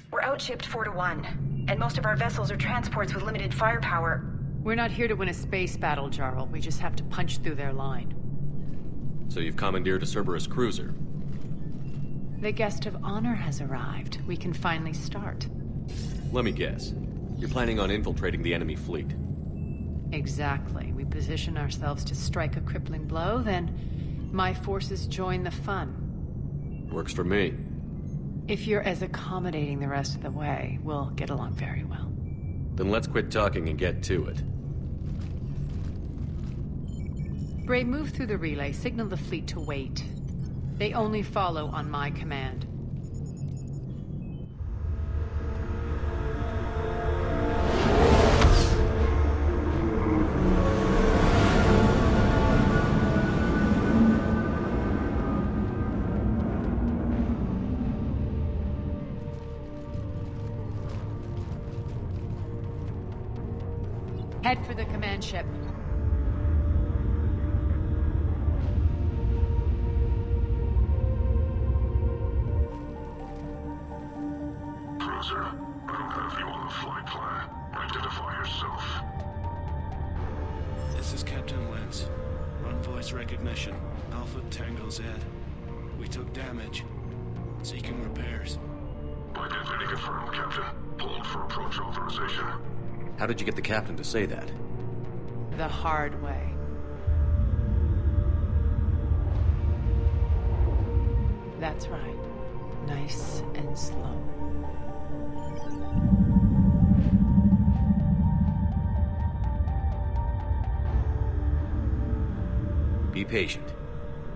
We're outshipped 4-1, and most of our vessels are transports with limited firepower. We're not here to win a space battle, Jarl. We just have to punch through their line. So you've commandeered a Cerberus cruiser? The guest of honor has arrived. We can finally start. Let me guess. You're planning on infiltrating the enemy fleet? Exactly. We position ourselves to strike a crippling blow, then my forces join the fun. Works for me. If you're as accommodating the rest of the way, we'll get along very well. Then let's quit talking and get to it. Bray, move through the relay. Signal the fleet to wait. They only follow on my command. Head for the command ship. Cruiser, I don't have you on the flight plan. Identify yourself. This is Captain Lentz. Run voice recognition. Alpha Tango Z. We took damage. Seeking repairs. Identity confirmed, Captain. Hold for approach authorization. How did you get the captain to say that? The hard way. That's right. Nice and slow. Be patient.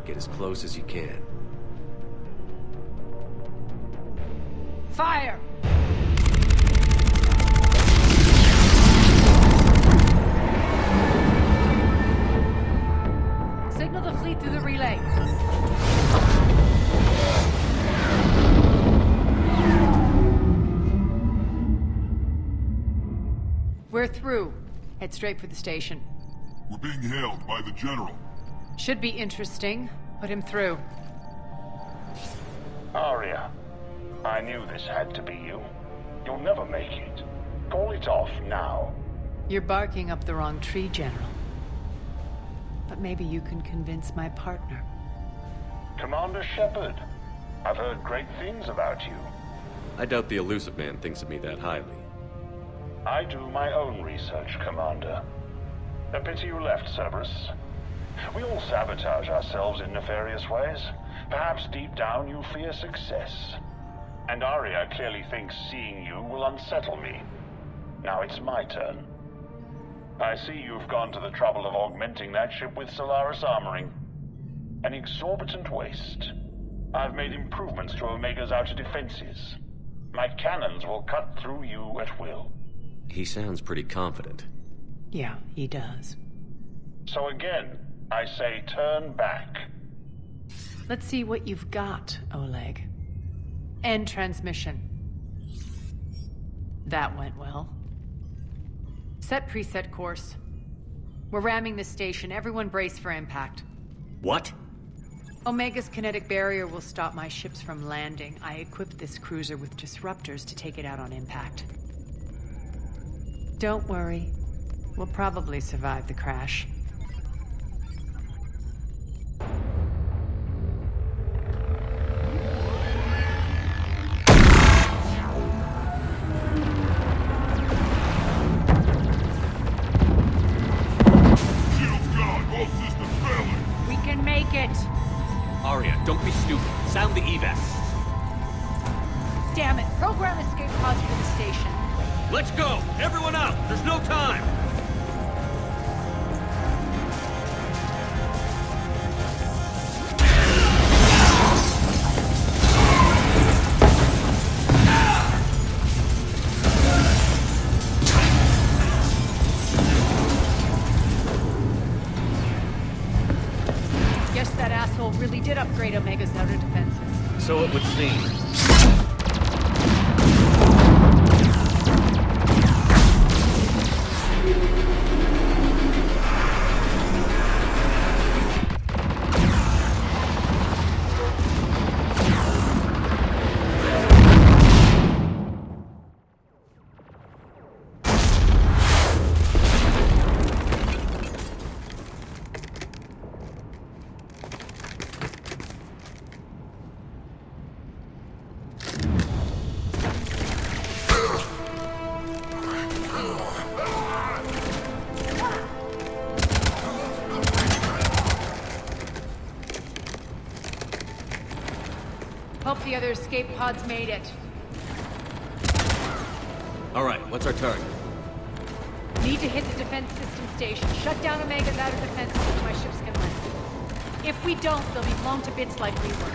Get as close as you can. Fire! Signal the fleet through the relay. We're through. Head straight for the station. We're being hailed by the General. Should be interesting. Put him through. Arya, I knew this had to be you. You'll never make it. Call it off now. You're barking up the wrong tree, General. But maybe you can convince my partner. Commander Shepard, I've heard great things about you. I doubt the elusive man thinks of me that highly. I do my own research, Commander. A pity you left, Cerberus. We all sabotage ourselves in nefarious ways. Perhaps deep down you fear success. And Arya clearly thinks seeing you will unsettle me. Now it's my turn. I see you've gone to the trouble of augmenting that ship with Solaris armoring. An exorbitant waste. I've made improvements to Omega's outer defenses. My cannons will cut through you at will. He sounds pretty confident. Yeah, he does. So again, I say turn back. Let's see what you've got, Oleg. End transmission. That went well. Set preset course. We're ramming the station. Everyone brace for impact. What? Omega's kinetic barrier will stop my ships from landing. I equipped this cruiser with disruptors to take it out on impact. Don't worry. We'll probably survive the crash. stupid. Sound the evac. Damn it! Program escape pods for the station. Let's go! Everyone out! There's no time! Guess that asshole really did upgrade Omega's outer defenses. So it would seem. Hope the other escape pods made it. All right, what's our target? Need to hit the defense system station. Shut down Omega's outer defenses so my ships can land. If we don't, they'll be blown to bits like we were.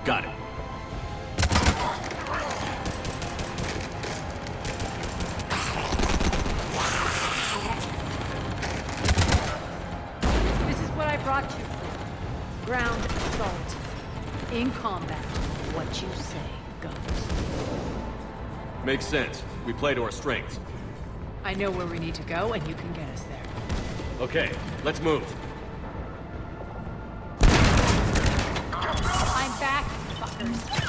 Got it. This is what I brought you for. Ground assault. In combat, what you say goes. Makes sense. We play to our strengths. I know where we need to go, and you can get us there. Okay, let's move. I'm back, fuckers.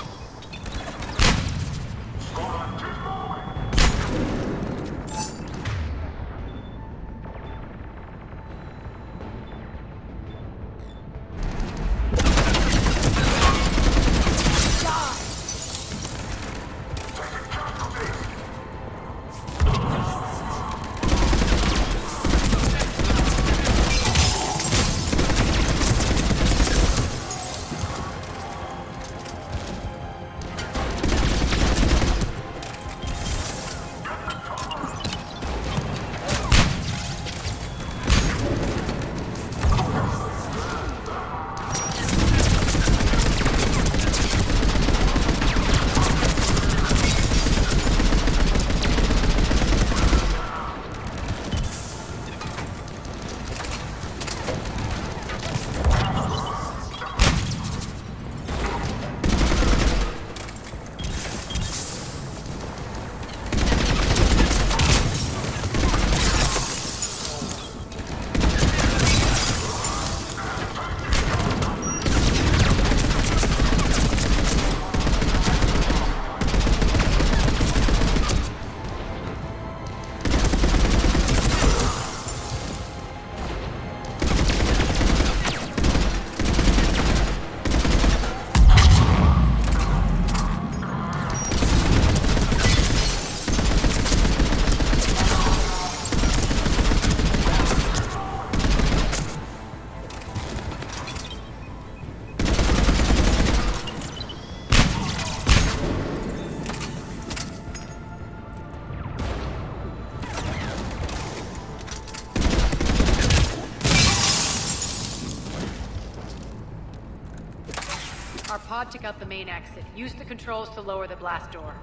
Our pod took out the main exit. Use the controls to lower the blast door.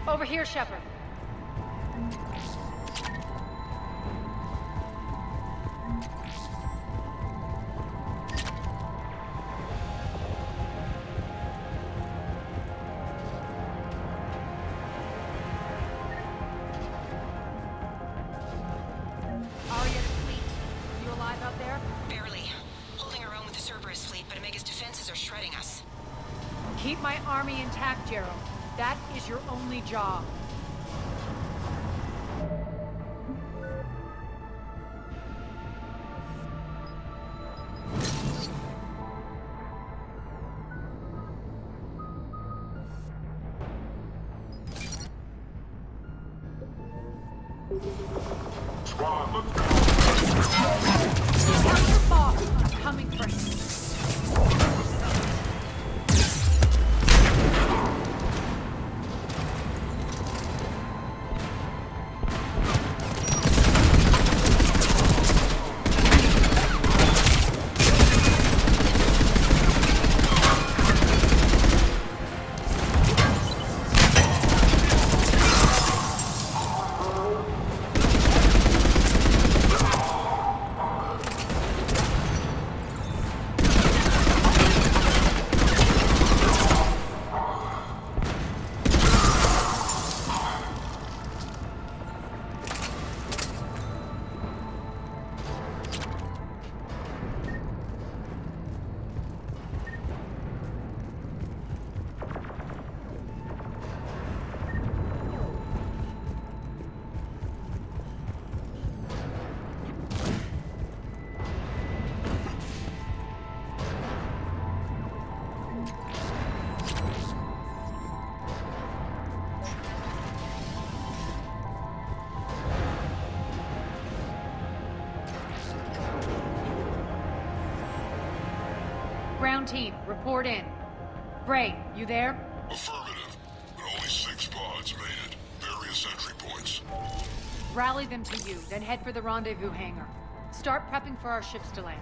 Over here, Shepard. Keep my army intact, Gerald. That is your only job. Squad, let's go! Capture Bob. I'm coming for him. Ground team, report in. Bray, you there? Affirmative. But only 6 pods made it. Various entry points. Rally them to you, then head for the rendezvous hangar. Start prepping for our ships to land.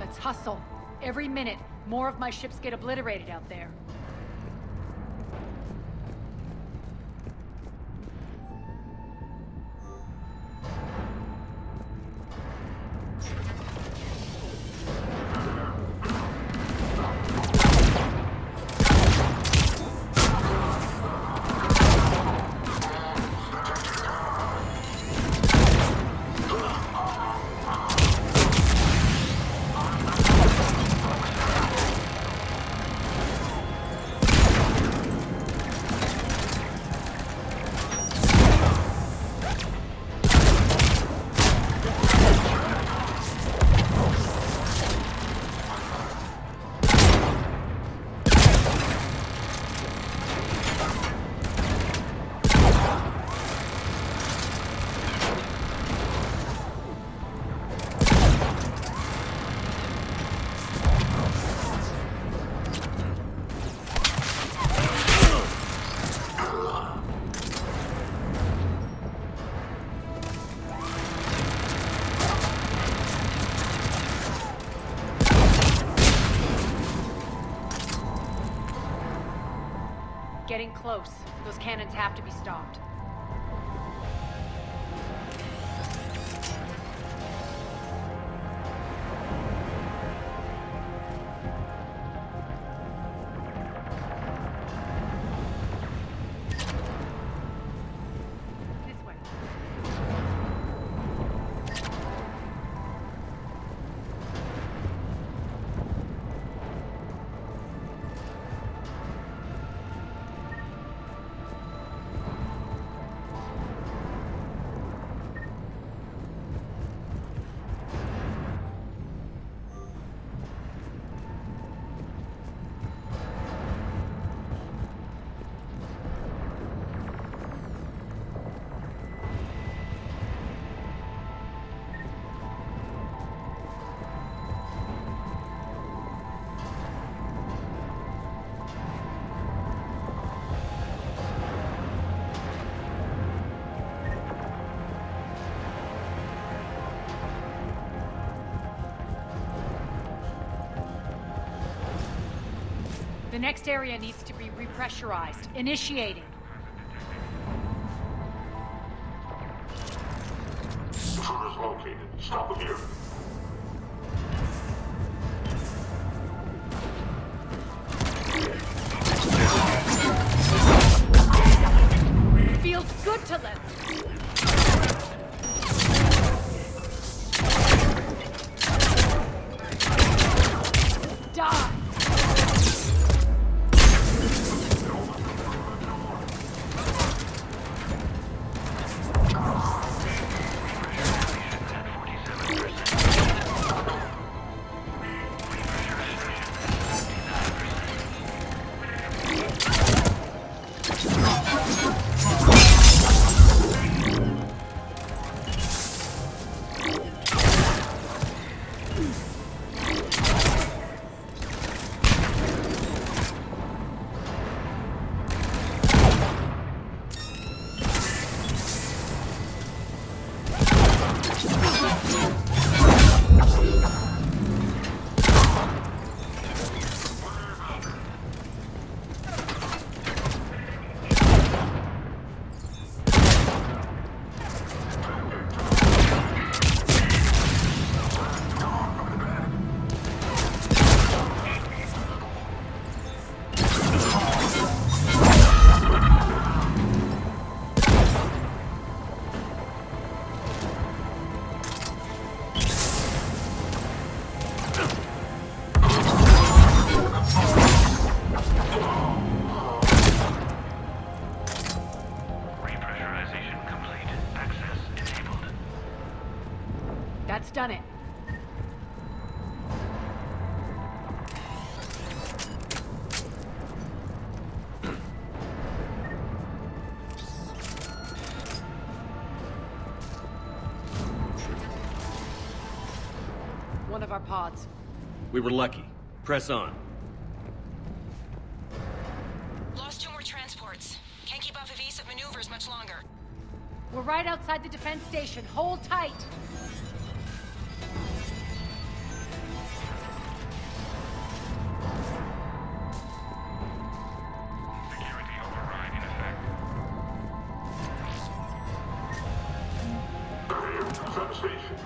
Let's hustle. Every minute, more of my ships get obliterated out there. Getting close. Those cannons have to be stopped. This way. The next area needs to be repressurized. Initiating. Intruders located. Stop them here. Feels good to live. Die. done it. One of our pods. We were lucky. Press on. Lost 2 more transports. Can't keep off evasive maneuvers much longer. We're right outside the defense station. Hold tight. Security override in effect. Defense station.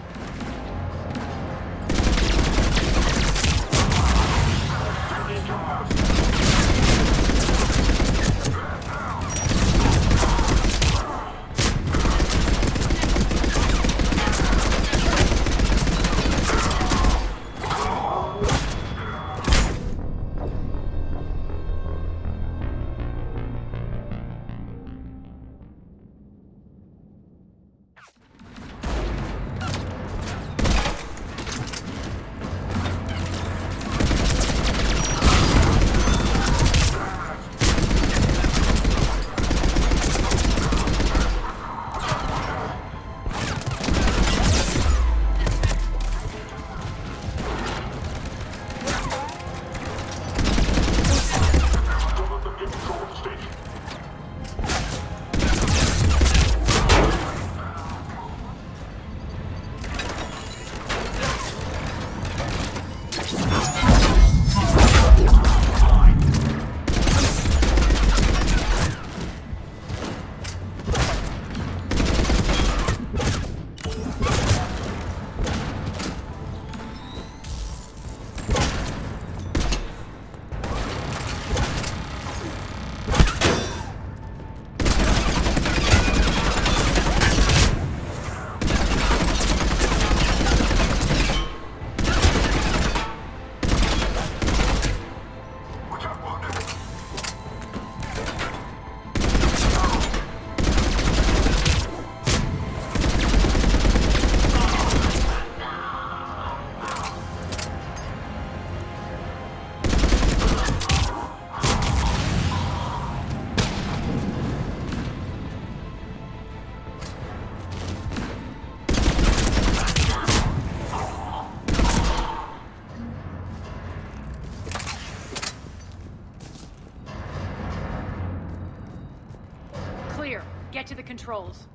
Get to the controls.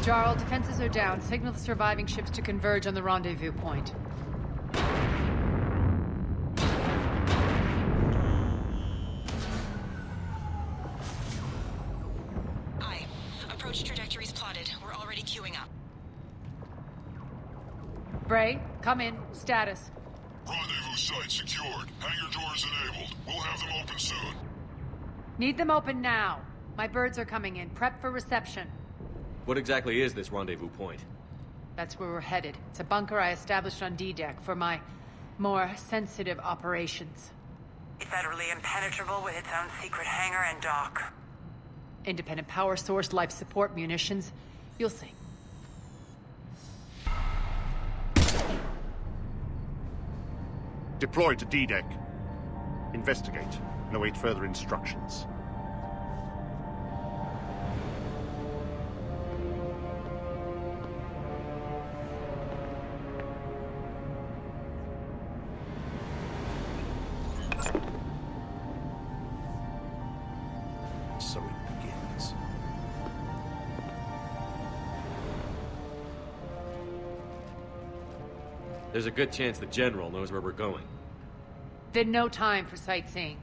Jarl, defenses are down. Signal the surviving ships to converge on the rendezvous point. Aye. Approach trajectories plotted. We're already queuing up. Bray, come in. Status. Rendezvous site secured. Hangar doors enabled. We'll have them open soon. Need them open now. My birds are coming in. Prep for reception. What exactly is this rendezvous point? That's where we're headed. It's a bunker I established on D-Deck for my more sensitive operations. It's utterly impenetrable with its own secret hangar and dock. Independent power source, life support, munitions. You'll see. Deploy to D-Deck. Investigate and await further instructions. So it begins. There's a good chance the General knows where we're going. Then no time for sightseeing.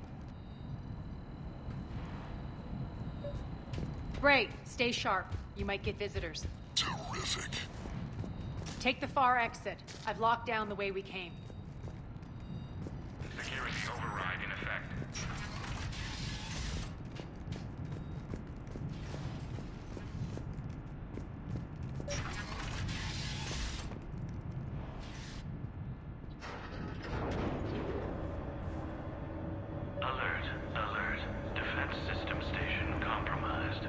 Bray, stay sharp. You might get visitors. Terrific. Take the far exit. I've locked down the way we came. Security override in effect. Alert, alert. Defense system station compromised.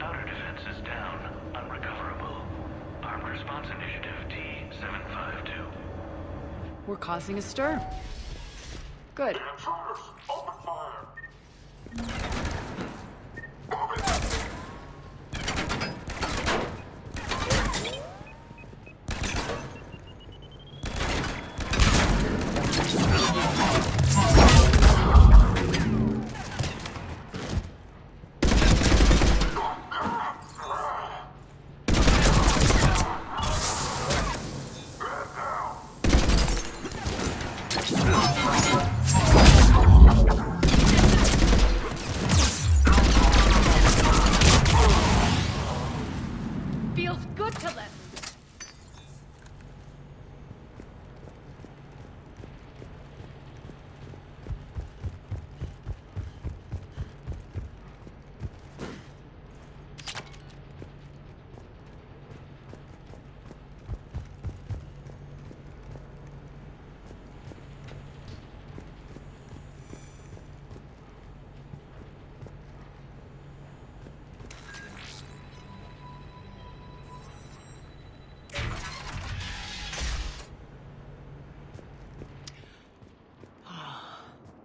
Outer defenses down, unrecoverable. Armed response initiative T-752. We're causing a stir. Good. Intruders! Open fire! Feels good to let.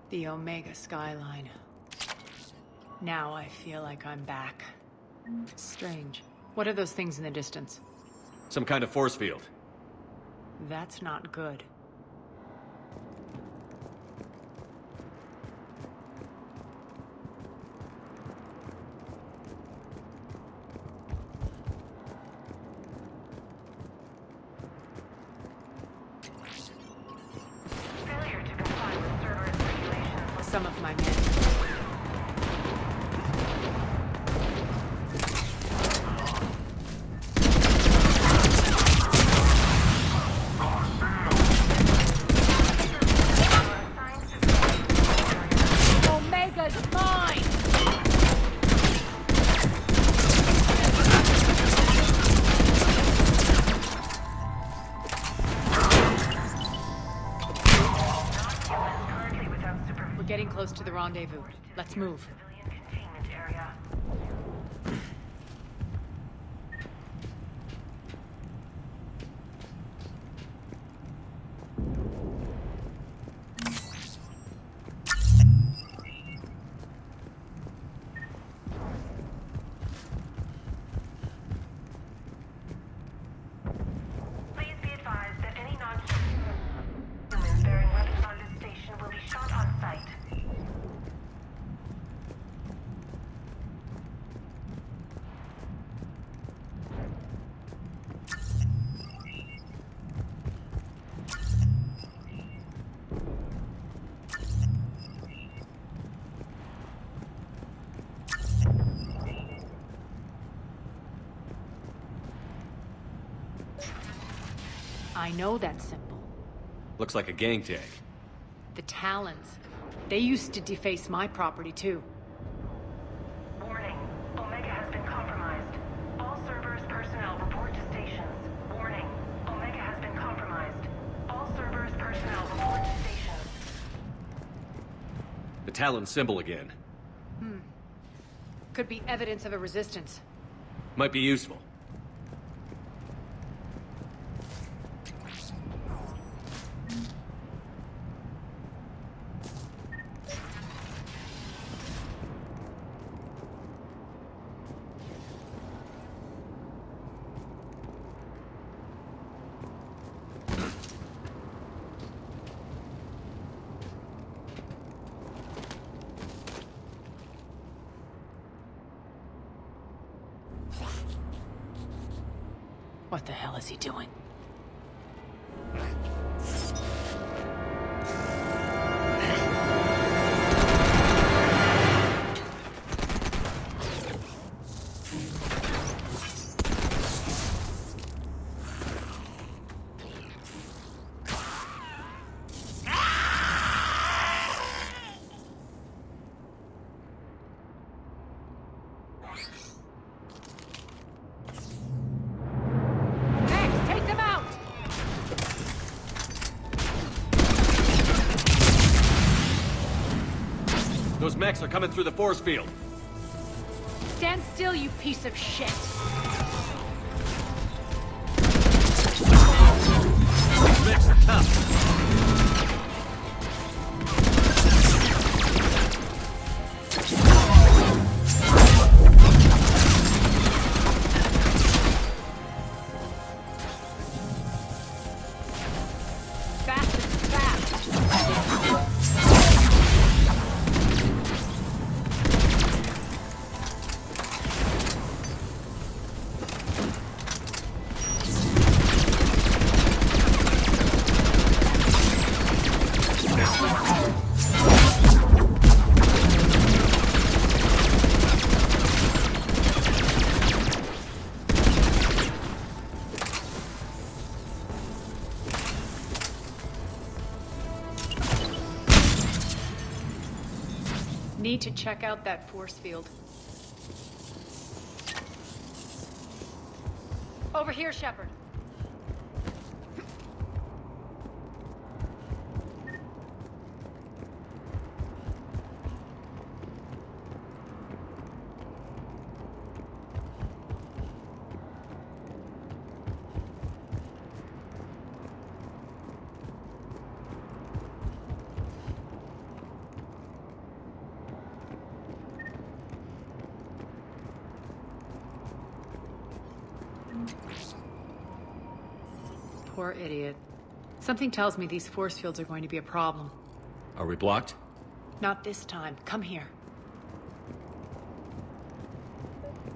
The Omega skyline. Now I feel like I'm back. Strange. What are those things in the distance? Some kind of force field. That's not good. Failure to comply with server regulations. Some of my men. Omega's mine! Currently without supervision. We're getting close to the rendezvous. Let's move. Civilian containment area. Please be advised that any non-humans bearing weapons on this station will be shot on sight. I know that symbol. Looks like a gang tag. The Talons. They used to deface my property, too. Warning. Omega has been compromised. All servers personnel report to stations. Warning. Omega has been compromised. All servers personnel report to stations. The Talon symbol again. Could be evidence of a resistance. Might be useful. What the hell is he doing? Those mechs are coming through the force field. Stand still, you piece of shit! These mechs are tough. Need to check out that force field. Over here, Shepard. Poor idiot. Something tells me these force fields are going to be a problem. Are we blocked? Not this time. Come here.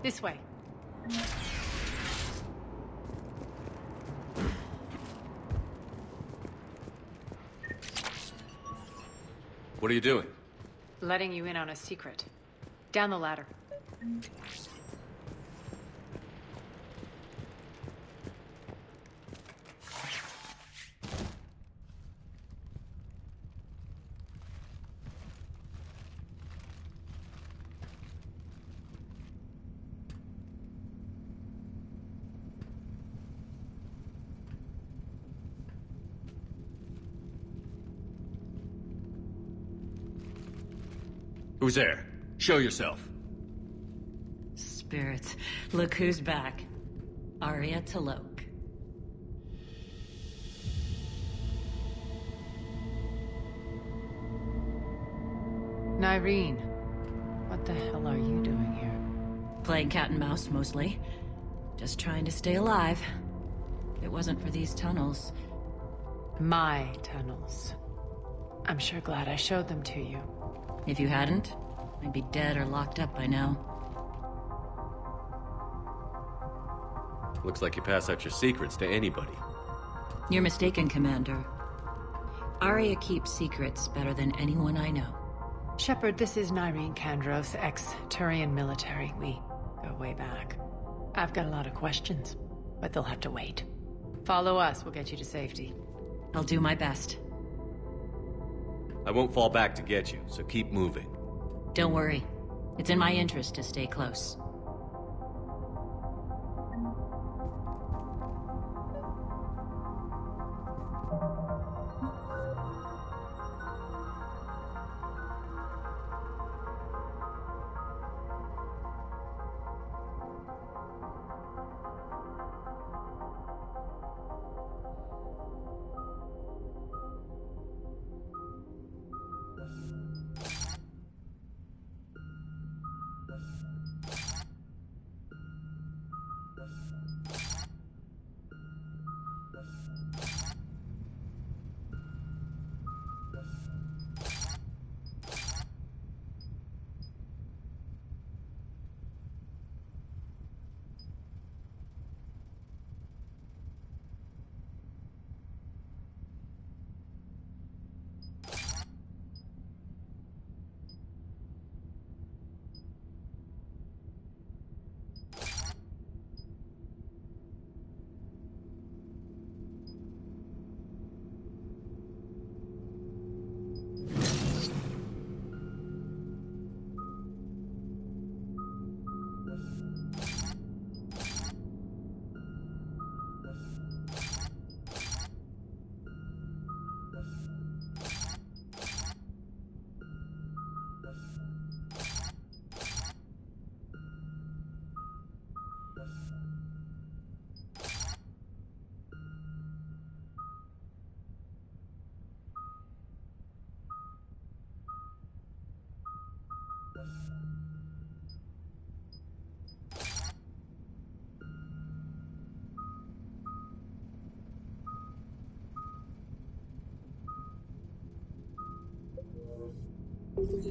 This way. What are you doing? Letting you in on a secret. Down the ladder. Who's there? Show yourself. Spirits, look who's back. Arya Talok. Nyreen, what the hell are you doing here? Playing cat and mouse, mostly. Just trying to stay alive. If it wasn't for these tunnels. My tunnels. I'm sure glad I showed them to you. If you hadn't, I'd be dead or locked up by now. Looks like you pass out your secrets to anybody. You're mistaken, Commander. Arya keeps secrets better than anyone I know. Shepard, this is Nyreen Kandros, ex-Turian military. We go way back. I've got a lot of questions, but they'll have to wait. Follow us, we'll get you to safety. I'll do my best. I won't fall back to get you, so keep moving. Don't worry. It's in my interest to stay close.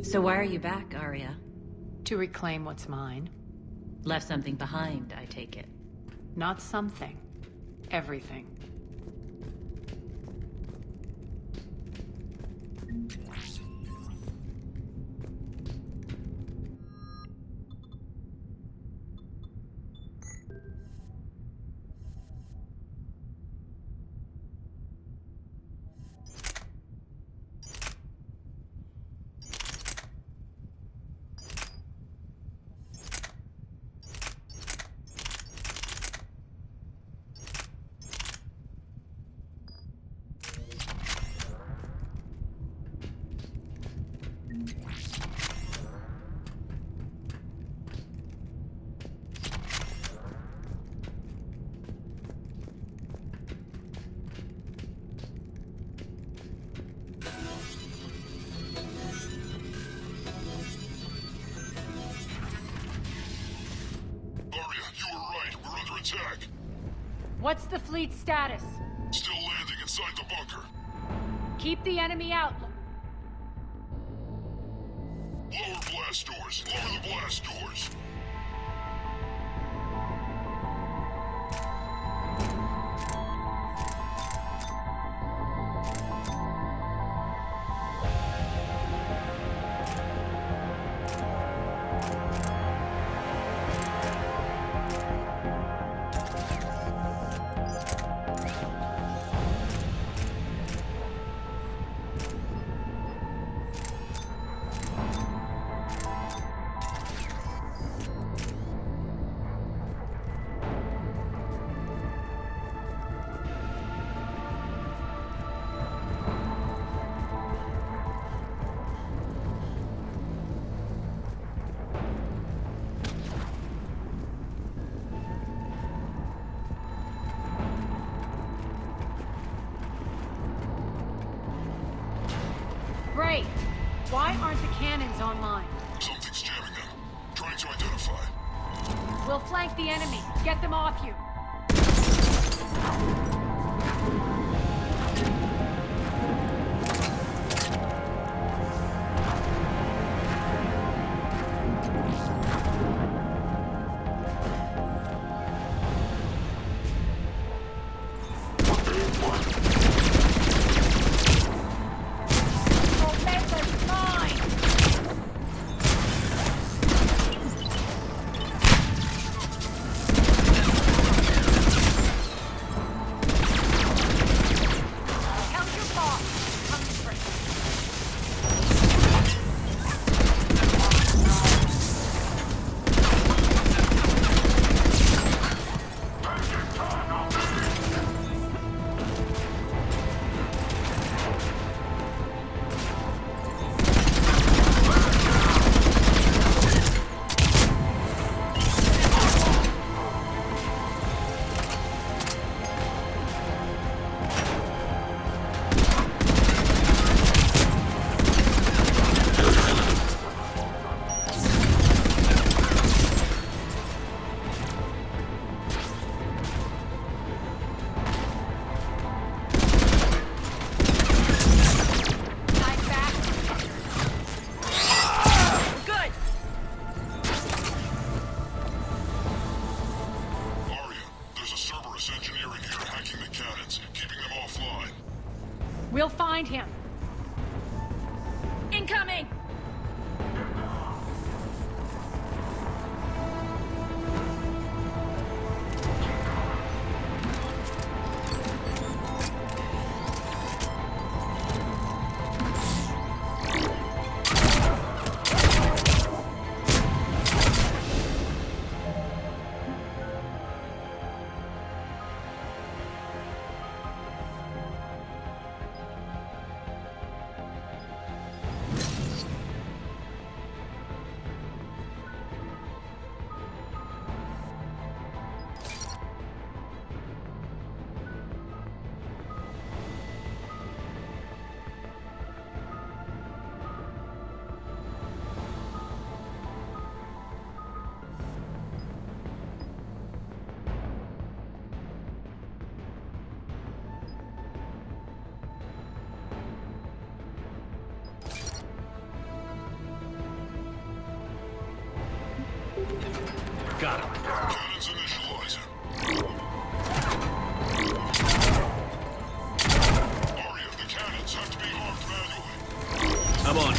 So why are you back, Arya? To reclaim what's mine. Left something behind, I take it. Not something. Everything. Attack. What's the fleet status? Still landing inside the bunker. Keep the enemy out. Lower blast doors. Lower the blast doors. Great. Why aren't the cannons online? Something's jamming them. Trying to identify. We'll flank the enemy. Get them off you. We'll find him. Incoming! Got him. Cannons initializing. Aria, the cannons have to be armed manually. I'm on.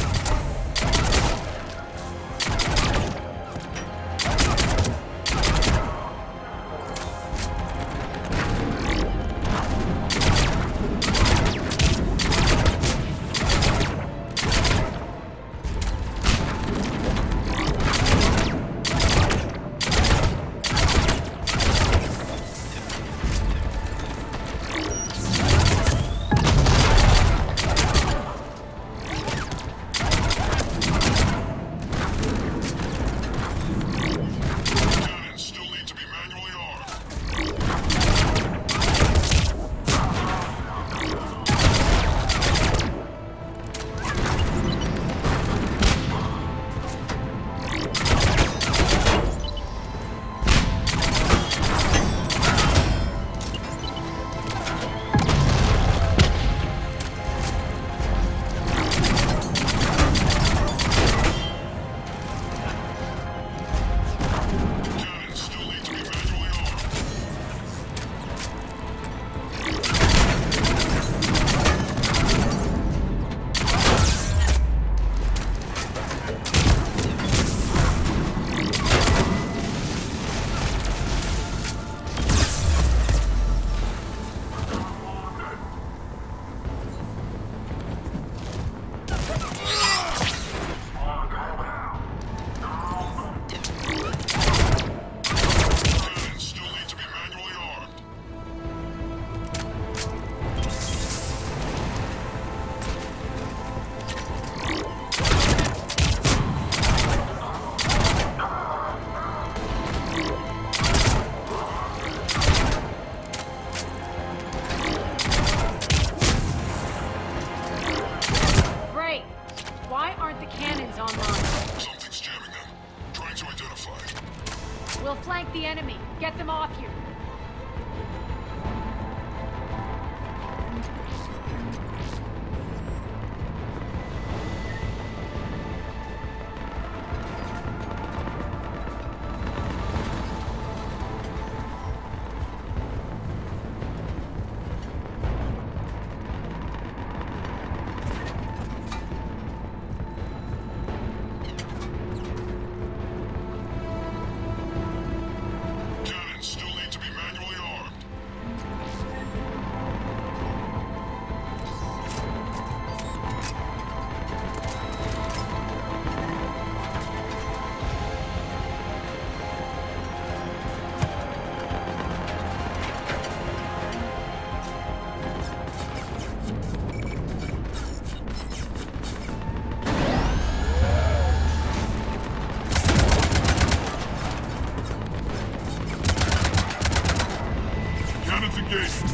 We'll flank the enemy. Get them off you.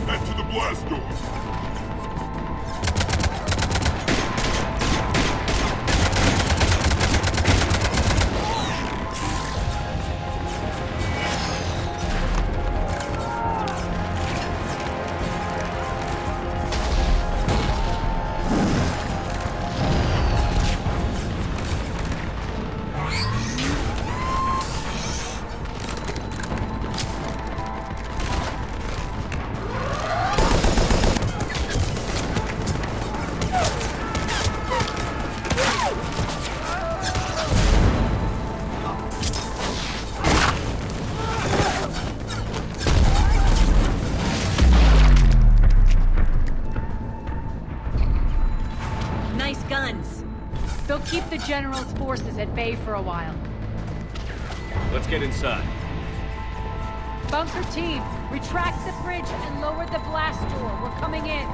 Head to the blast door. They'll keep the General's forces at bay for a while. Let's get inside. Bunker team, retract the bridge and lower the blast door. We're coming in.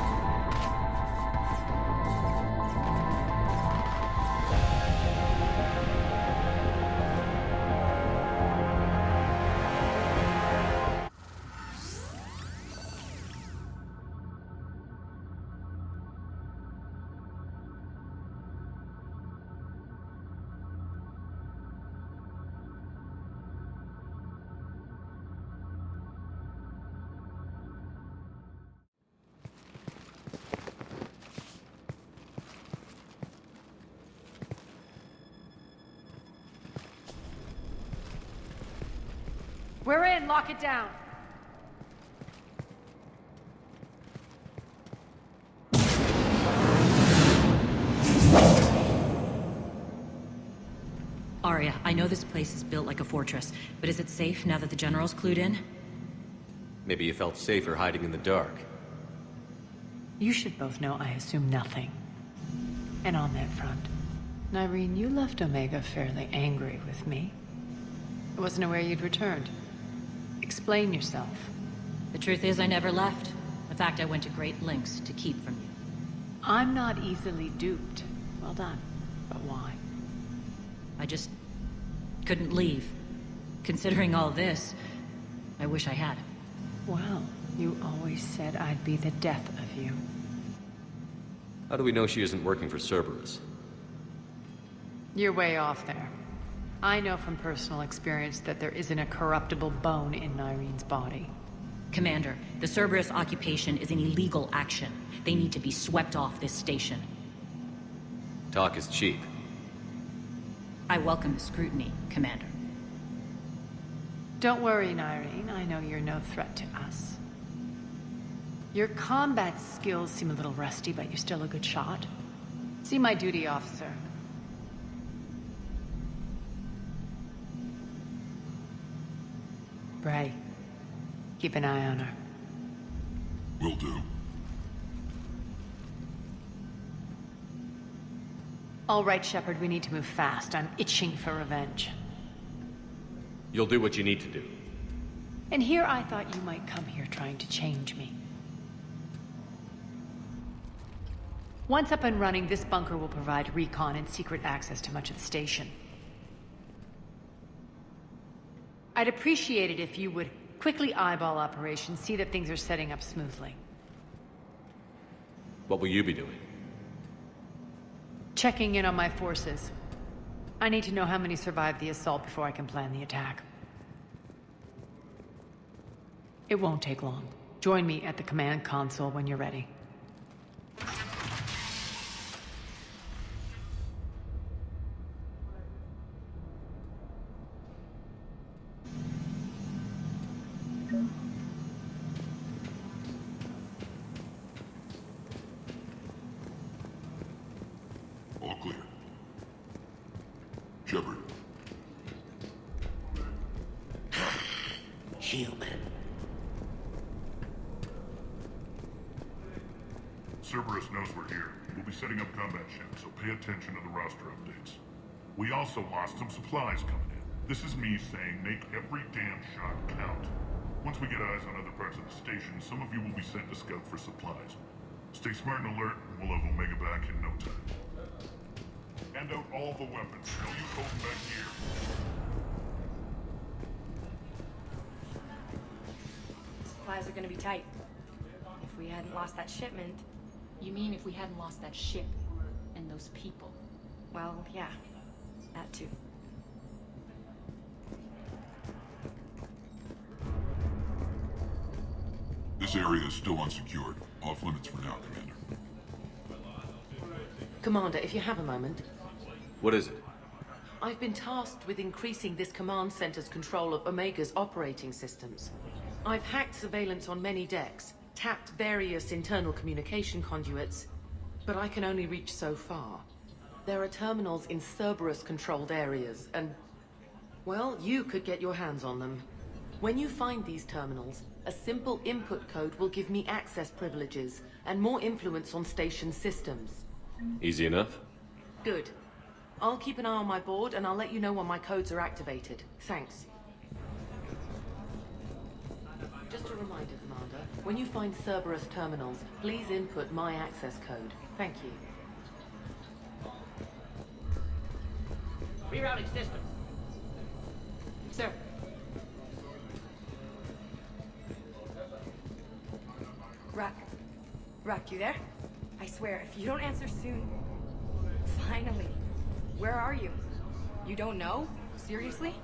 We're in! Lock it down! Arya, I know this place is built like a fortress, but is it safe now that the General's clued in? Maybe you felt safer hiding in the dark. You should both know I assume nothing. And on that front, Nyreen, you left Omega fairly angry with me. I wasn't aware you'd returned. Explain yourself. The truth is, I never left. In fact, I went to great lengths to keep from you. I'm not easily duped. Well done. But why? I just couldn't leave. Considering all this, I wish I had. Well, you always said I'd be the death of you. How do we know she isn't working for Cerberus? You're way off there. I know from personal experience that there isn't a corruptible bone in Nyreen's body. Commander, the Cerberus occupation is an illegal action. They need to be swept off this station. Talk is cheap. I welcome the scrutiny, Commander. Don't worry, Nyreen. I know you're no threat to us. Your combat skills seem a little rusty, but you're still a good shot. See my duty officer. Bray, keep an eye on her. Will do. All right, Shepard, we need to move fast. I'm itching for revenge. You'll do what you need to do. And here I thought you might come here trying to change me. Once up and running, this bunker will provide recon and secret access to much of the station. I'd appreciate it if you would quickly eyeball operations, see that things are setting up smoothly. What will you be doing? Checking in on my forces. I need to know how many survived the assault before I can plan the attack. It won't take long. Join me at the command console when you're ready. All clear. Shepard. Human. Cerberus knows we're here. We'll be setting up combat ships, so pay attention to the roster updates. We also lost some supplies coming in. This is me saying make every damn shot count. Once we get eyes on other parts of the station, some of you will be sent to scout for supplies. Stay smart and alert, and we'll have Omega back in no time. Hand out all the weapons. No use holding back here. Supplies are gonna be tight. If we hadn't lost that shipment... You mean if we hadn't lost that ship and those people? Well, yeah. That too. This area is still unsecured. Off limits for now, Commander. Commander, if you have a moment. What is it? I've been tasked with increasing this command center's control of Omega's operating systems. I've hacked surveillance on many decks, tapped various internal communication conduits, but I can only reach so far. There are terminals in Cerberus-controlled areas, and... well, you could get your hands on them. When you find these terminals, a simple input code will give me access privileges and more influence on station systems. Easy enough? Good. I'll keep an eye on my board, and I'll let you know when my codes are activated. Thanks. Just a reminder, Commander, when you find Cerberus terminals, please input my access code. Thank you. Rerouting system. Sir. Ruck, you there? I swear, if you don't answer soon... Finally. Where are you? You don't know? Seriously?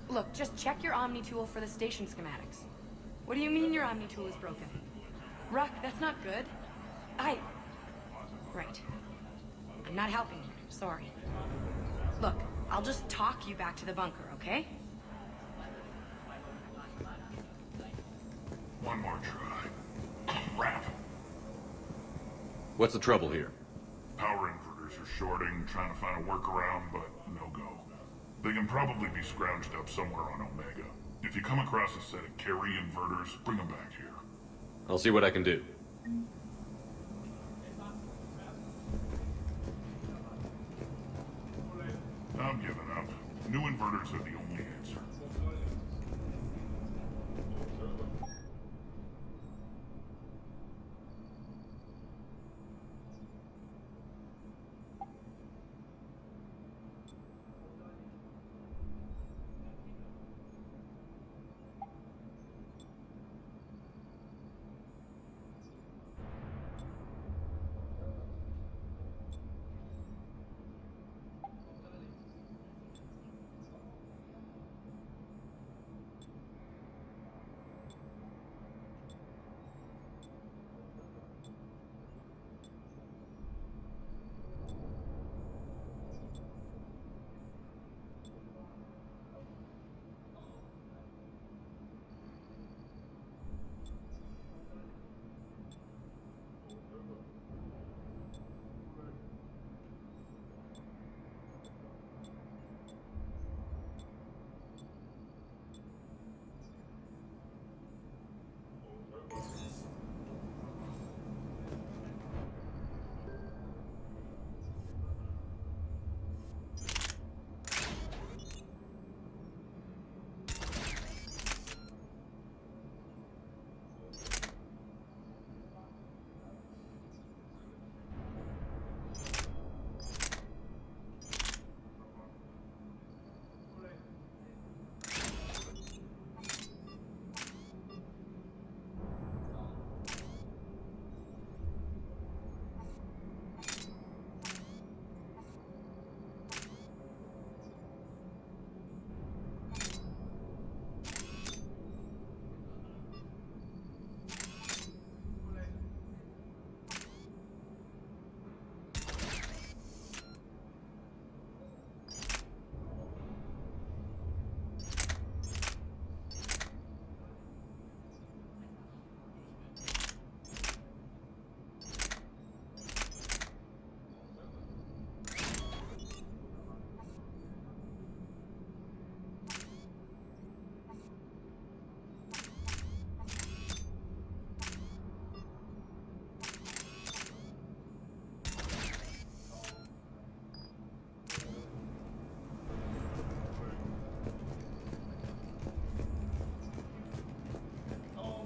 Look, just check your Omni tool for the station schematics. What do you mean your Omni tool is broken? Ruck, that's not good. Right. I'm not helping you. Sorry. Look, I'll just talk you back to the bunker, okay? One more try. Crap. What's the trouble here? Power inverters are shorting, trying to find a workaround, but no go. They can probably be scrounged up somewhere on Omega. If you come across a set of carry inverters, bring them back here. I'll see what I can do. I'm giving up. New inverters are the only answer.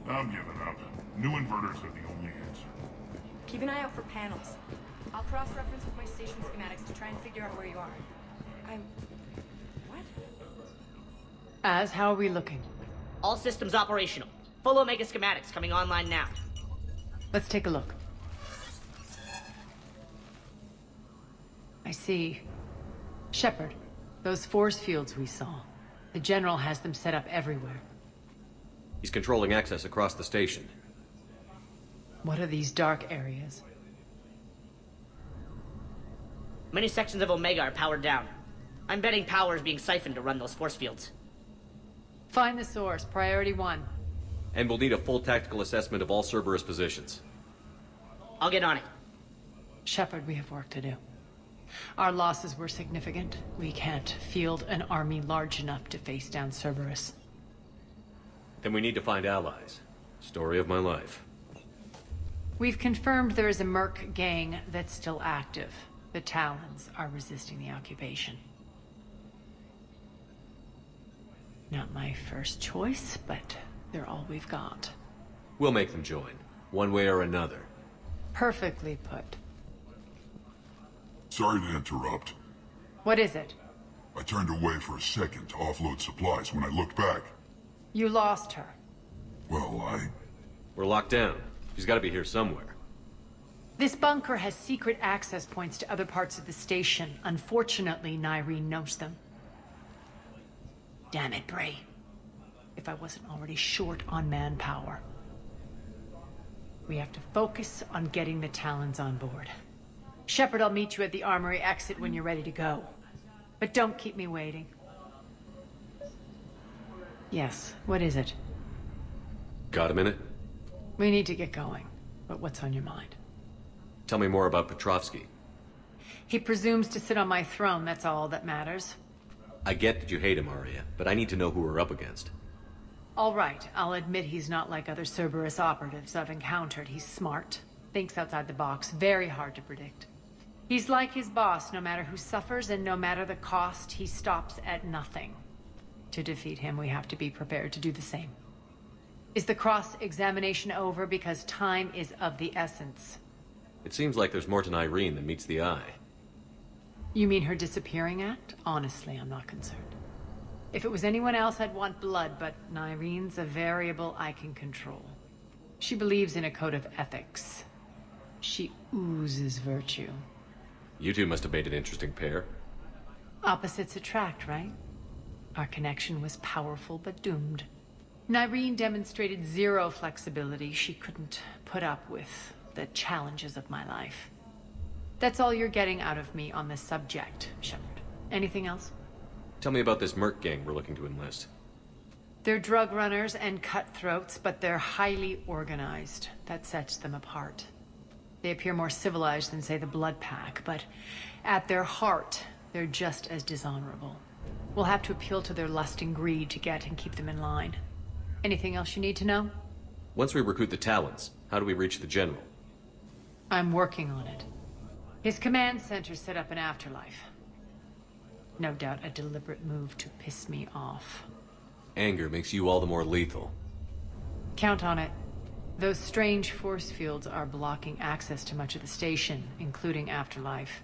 I'm giving up. New inverters are the only answer. Keep an eye out for panels. I'll cross-reference with my station schematics to try and figure out where you are. What? How are we looking? All systems operational. Full Omega schematics coming online now. Let's take a look. I see. Shepard, those force fields we saw. The General has them set up everywhere. He's controlling access across the station. What are these dark areas? Many sections of Omega are powered down. I'm betting power is being siphoned to run those force fields. Find the source, priority 1. And we'll need a full tactical assessment of all Cerberus positions. I'll get on it. Shepard, we have work to do. Our losses were significant. We can't field an army large enough to face down Cerberus. Then we need to find allies. Story of my life. We've confirmed there is a Merc gang that's still active. The Talons are resisting the occupation. Not my first choice, but they're all we've got. We'll make them join, one way or another. Perfectly put. Sorry to interrupt. What is it? I turned away for a second to offload supplies. When I looked back, You lost her. well, We're locked down. She's got to be here somewhere. This bunker has secret access points to other parts of the station. Unfortunately, Nyreen knows them. Damn it, Bray. If I wasn't already short on manpower. We have to focus on getting the Talons on board. Shepard, I'll meet you at the armory exit when you're ready to go. But don't keep me waiting. Yes, what is it? Got a minute? We need to get going. But what's on your mind? Tell me more about Petrovsky. He presumes to sit on my throne, that's all that matters. I get that you hate him, Arya, but I need to know who we're up against. All right, I'll admit he's not like other Cerberus operatives I've encountered. He's smart, thinks outside the box, very hard to predict. He's like his boss, no matter who suffers and no matter the cost, he stops at nothing. To defeat him, we have to be prepared to do the same. Is the cross-examination over because time is of the essence? It seems like there's more to Irene than meets the eye. You mean her disappearing act? Honestly, I'm not concerned. If it was anyone else, I'd want blood, but Irene's a variable I can control. She believes in a code of ethics. She oozes virtue. You two must have made an interesting pair. Opposites attract, right? Our connection was powerful but doomed. Irene demonstrated zero flexibility. She couldn't put up with the challenges of my life. That's all you're getting out of me on this subject, Shepard. Anything else? Tell me about this Merc gang we're looking to enlist. They're drug runners and cutthroats, but they're highly organized. That sets them apart. They appear more civilized than, say, the Blood Pack, but at their heart, they're just as dishonorable. We'll have to appeal to their lust and greed to get and keep them in line. Anything else you need to know? Once we recruit the Talons, how do we reach the General? I'm working on it. His command center set up an afterlife. No doubt a deliberate move to piss me off. Anger makes you all the more lethal. Count on it. Those strange force fields are blocking access to much of the station, including afterlife.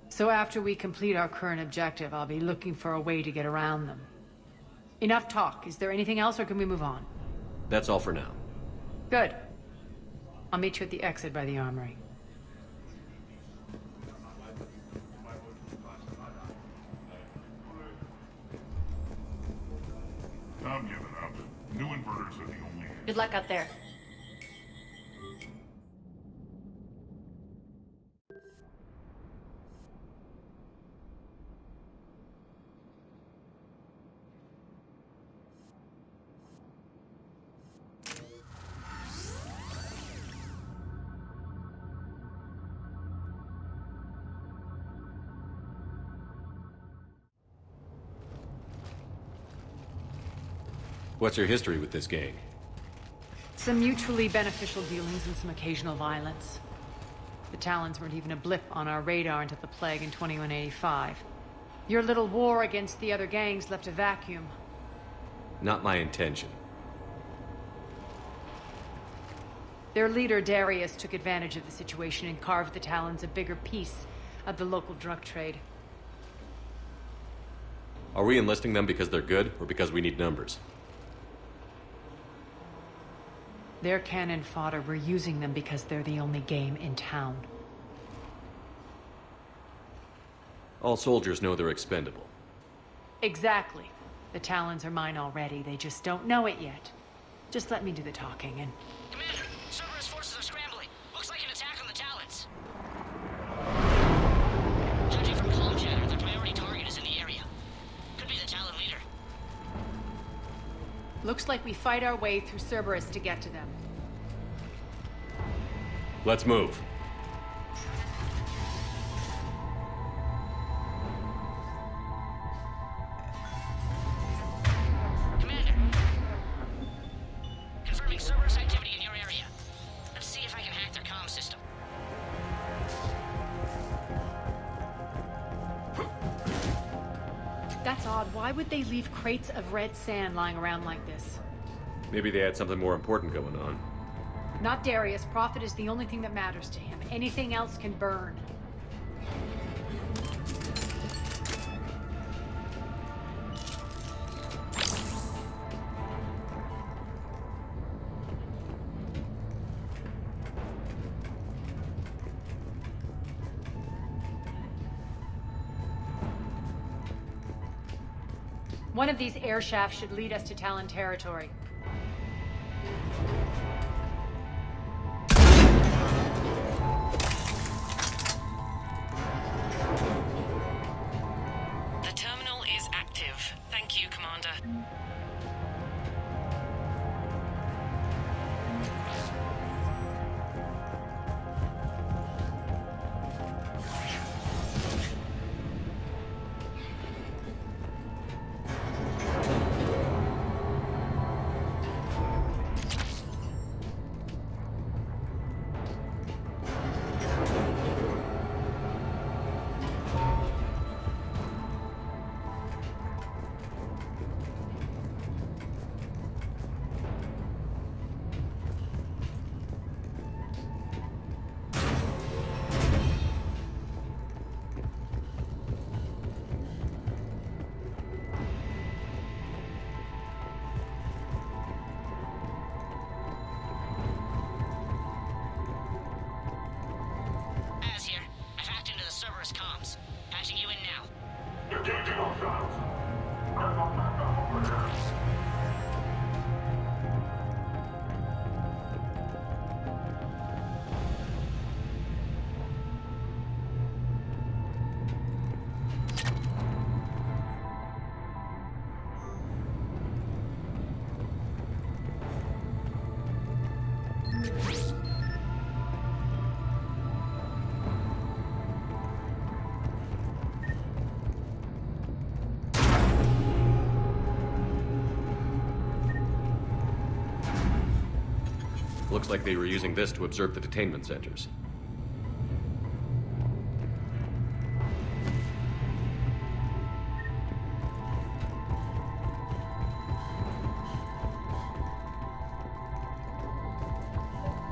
So after we complete our current objective, I'll be looking for a way to get around them. Enough talk. Is there anything else, or can we move on? That's all for now. Good. I'll meet you at the exit by the armory. I'm giving up. New inverters are the only... Good luck out there. What's your history with this gang? Some mutually beneficial dealings and some occasional violence. The Talons weren't even a blip on our radar until the plague in 2185. Your little war against the other gangs left a vacuum. Not my intention. Their leader, Darius, took advantage of the situation and carved the Talons a bigger piece of the local drug trade. Are we enlisting them because they're good, or because we need numbers? They're cannon fodder. We're using them because they're the only game in town. All soldiers know they're expendable. Exactly. The Talons are mine already. They just don't know it yet. Just let me do the talking and... Commander, Cerberus forces are scrambling. Looks like an attack on the Talons. Judging from comm chatter, their priority target is in the area. Could be the Talon leader. Looks like we fight our way through Cerberus to get to them. Let's move. Commander. Confirming Cerberus activity in your area. Let's see if I can hack their comm system. That's odd. Why would they leave crates of red sand lying around like this? Maybe they had something more important going on. Not Darius. Profit is the only thing that matters to him. Anything else can burn. One of these air shafts should lead us to Talon territory. The terminal is active. Thank you, Commander. Looks like they were using this to observe the detainment centers.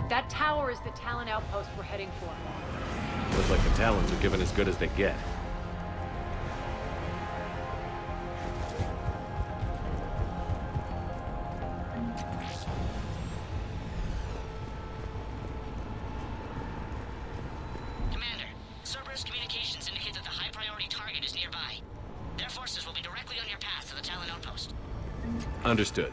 That tower is the Talon outpost we're heading for. Looks like the Talons are given as good as they get. Commander, Cerberus communications indicate that the high-priority target is nearby. Their forces will be directly on your path to the Talon outpost. Understood.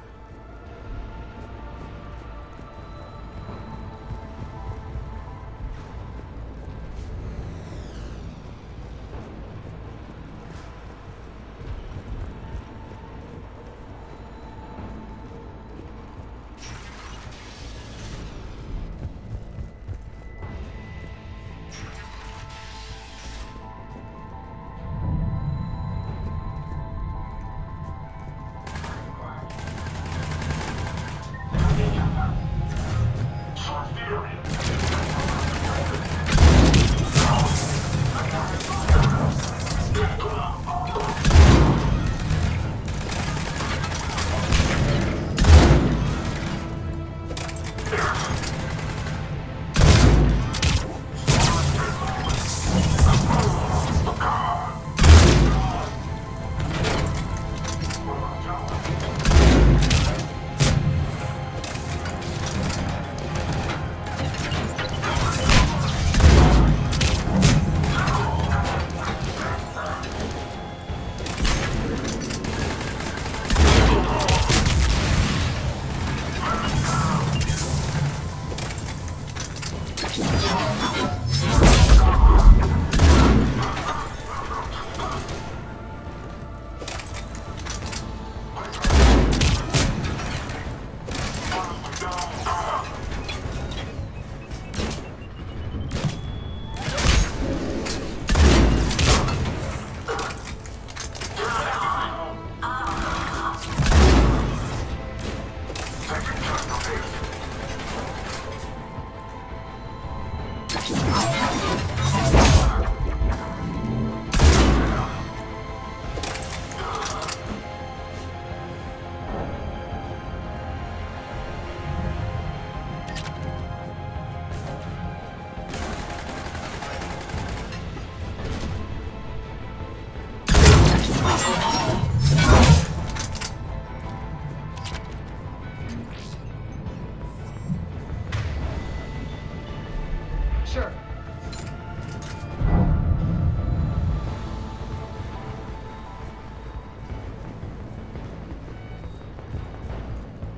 Sure.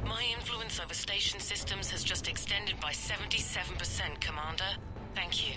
My influence over station systems has just extended by 77%, Commander. Thank you.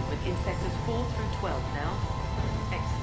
movement in sectors 4 through 12 now. Excellent.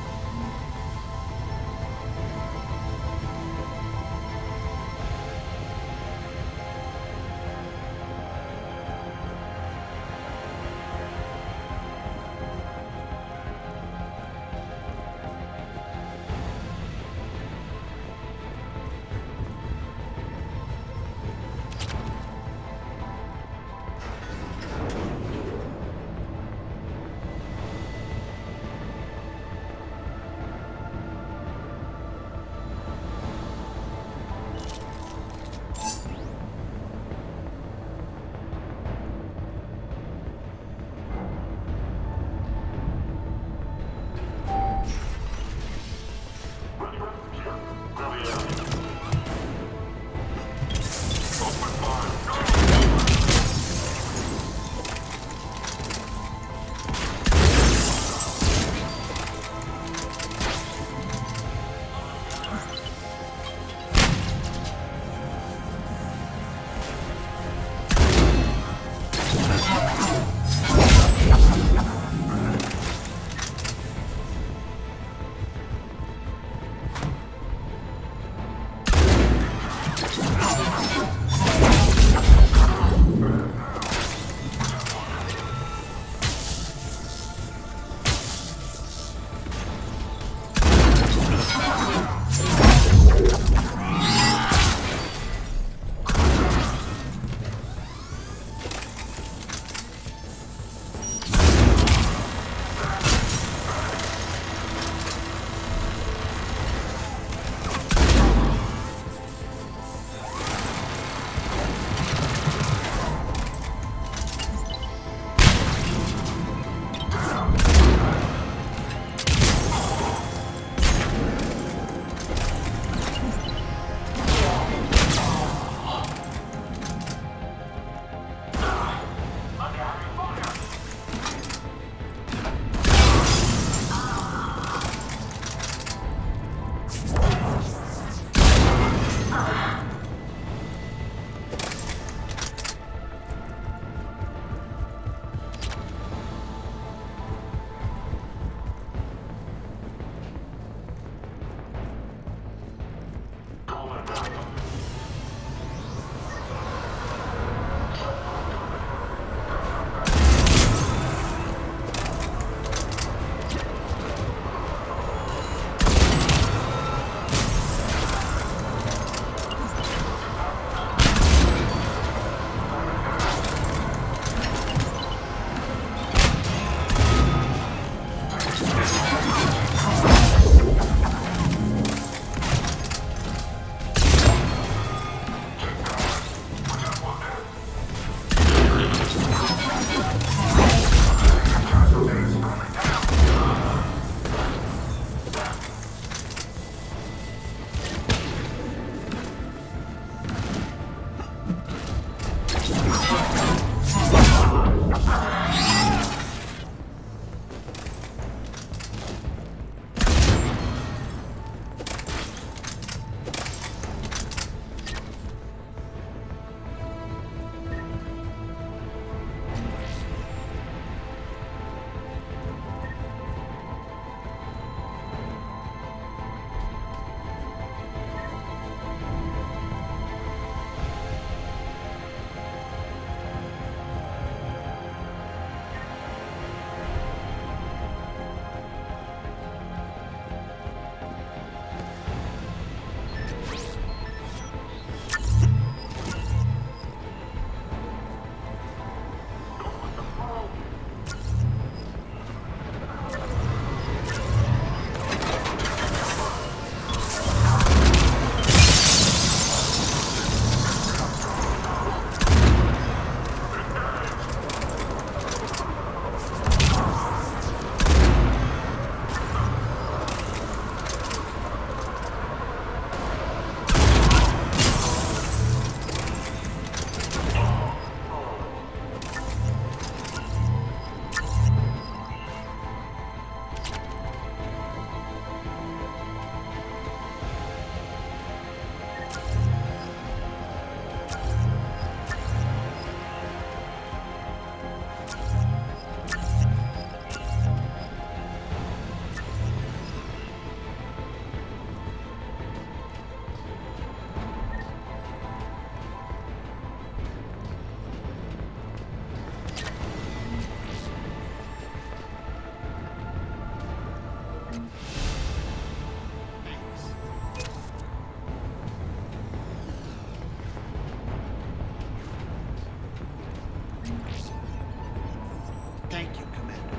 Thank you, Commander.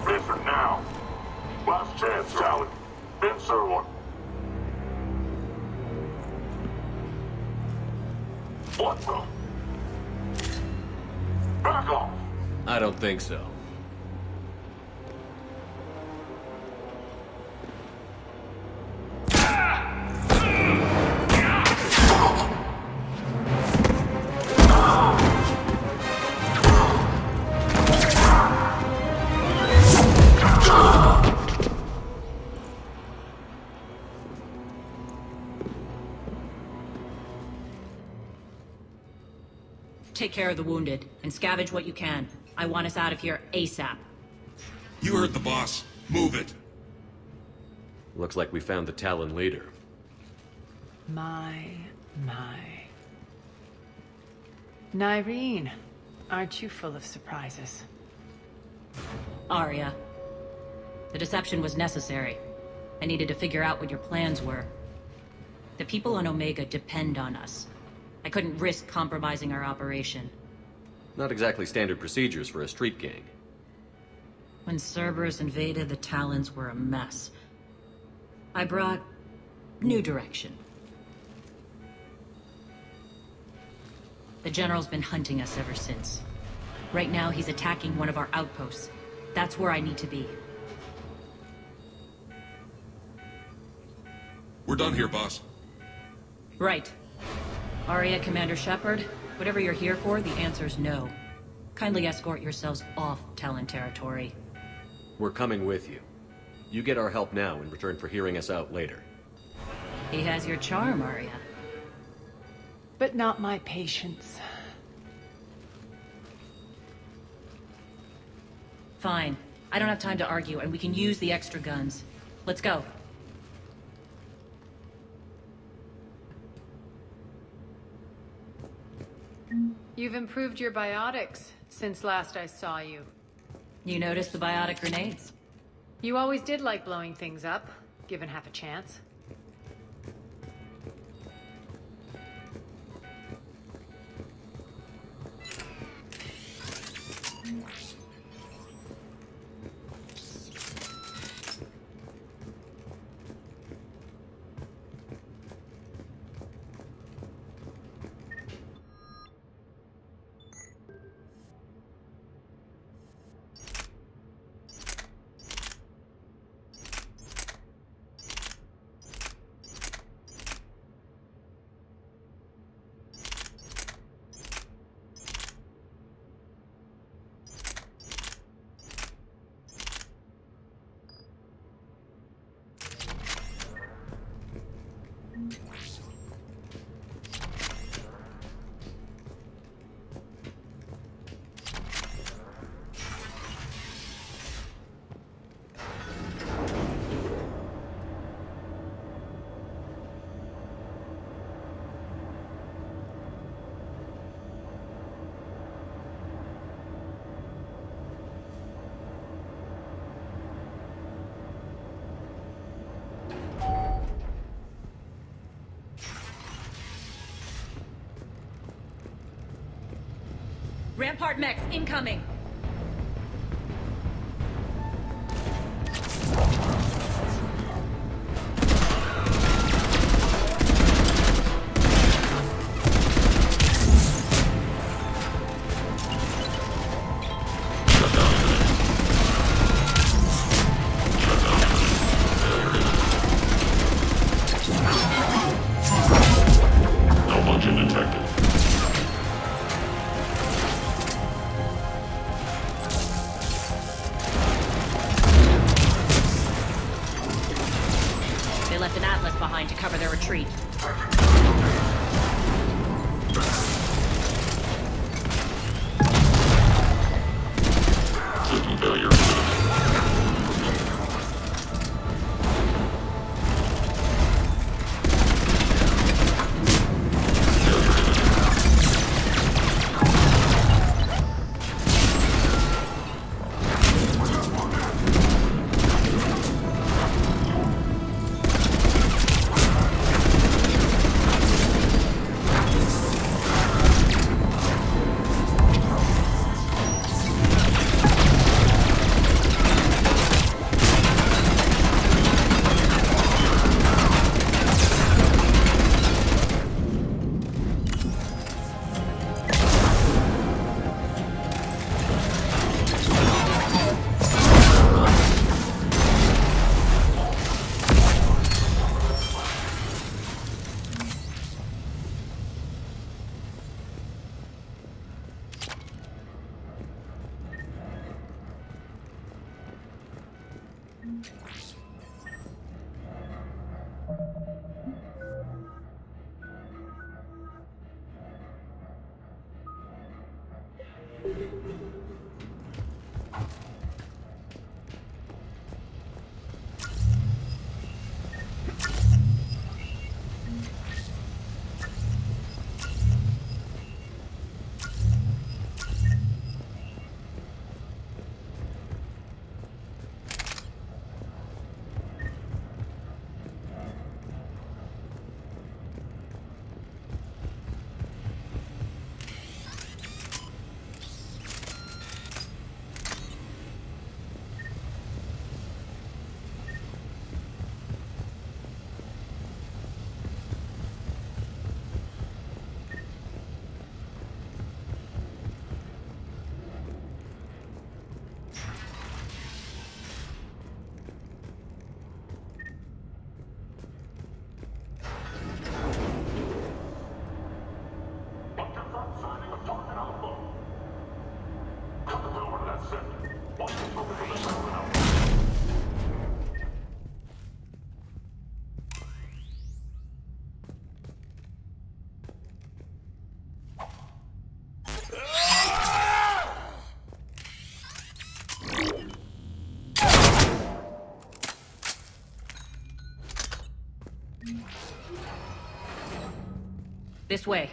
Answer now! Last chance, Talon. Answer one. What the? Back off! I don't think so. Take care of the wounded, and scavenge what you can. I want us out of here ASAP. You heard the boss. Move it. Looks like we found the Talon leader. My. Nyreen, aren't you full of surprises? Arya. The deception was necessary. I needed to figure out what your plans were. The people on Omega depend on us. I couldn't risk compromising our operation. Not exactly standard procedures for a street gang. When Cerberus invaded, the Talons were a mess. I brought new direction. The General's been hunting us ever since. Right now, he's attacking one of our outposts. That's where I need to be. We're done here, boss. Right. Arya, Commander Shepard, whatever you're here for, the answer's no. Kindly escort yourselves off Talon territory. We're coming with you. You get our help now in return for hearing us out later. He has your charm, Arya. But not my patience. Fine. I don't have time to argue, and we can use the extra guns. Let's go. You've improved your biotics since last I saw you. You noticed the biotic grenades? You always did like blowing things up, given half a chance. Rampart mechs incoming! This way.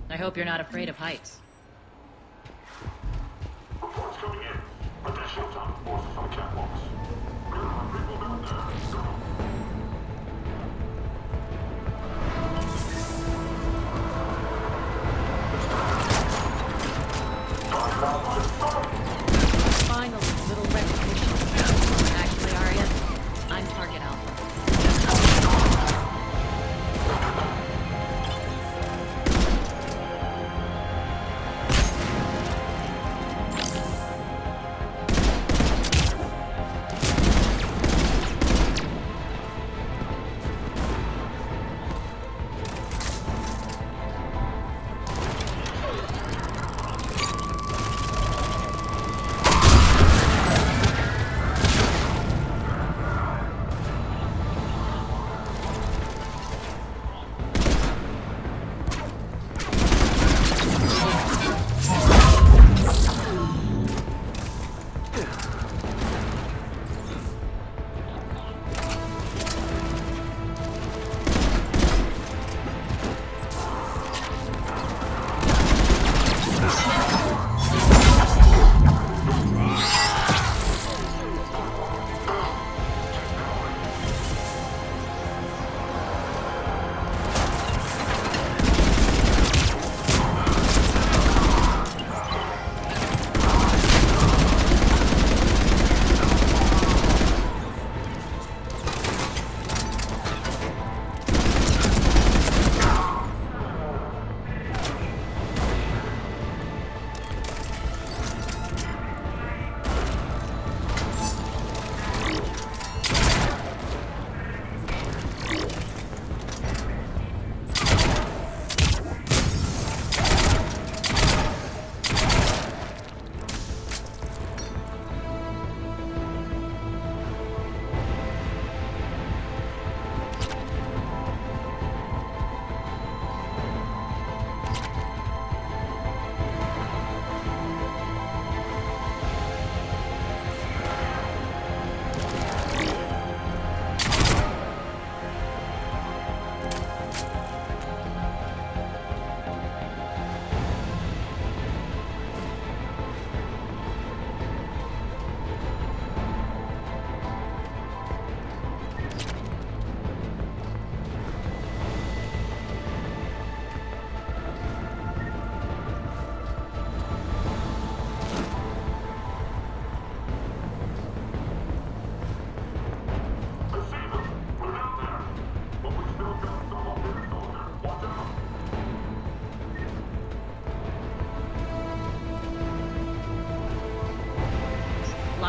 I hope you're not afraid of heights. Reports coming in. Additional time forces on catwalks. There are people down there. Go. Finally, little recognition. Actually, Arya, I'm target alpha.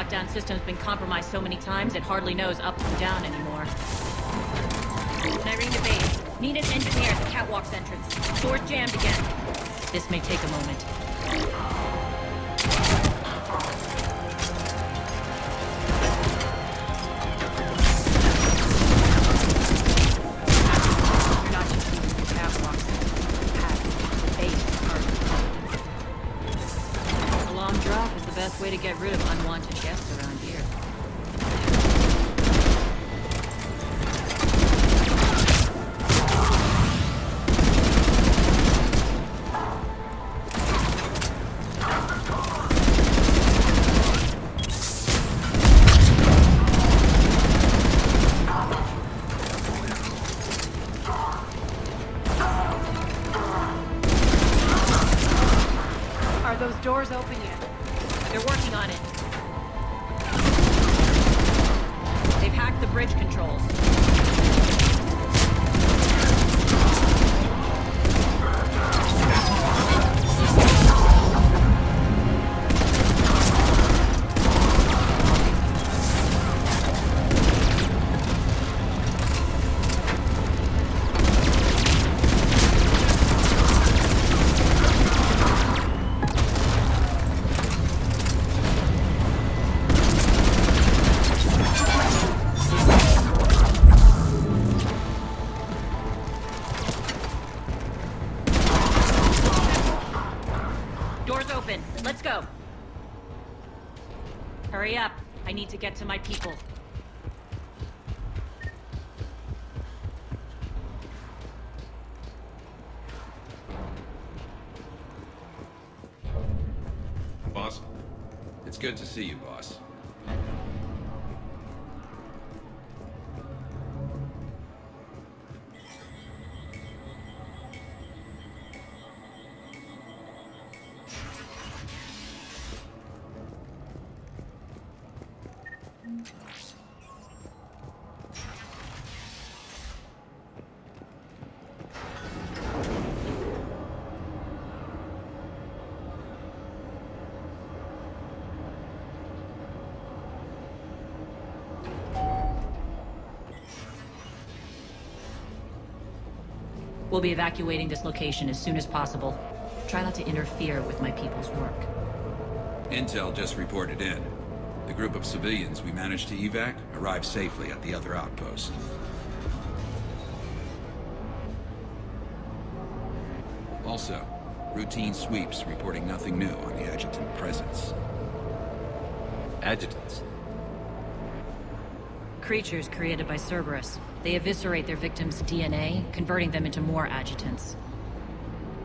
lockdown system's been compromised so many times it hardly knows up from down anymore. Irene to base. Need an engineer at the catwalk's entrance. Door's jammed again. This may take a moment. You're not just using the catwalks. The base are... A long drop is the best way to get rid of unwanted guests around here. Doors open yet? They're working on it. They've hacked the bridge controls. Let's go. Hurry up. I need to get to my people. Boss? It's good to see you, boss. We'll be evacuating this location as soon as possible. Try not to interfere with my people's work. Intel just reported in. The group of civilians we managed to evac arrived safely at the other outpost. Also, routine sweeps reporting nothing new on the adjutant presence. Adjutants? Creatures created by Cerberus. They eviscerate their victims' DNA, converting them into more adjutants.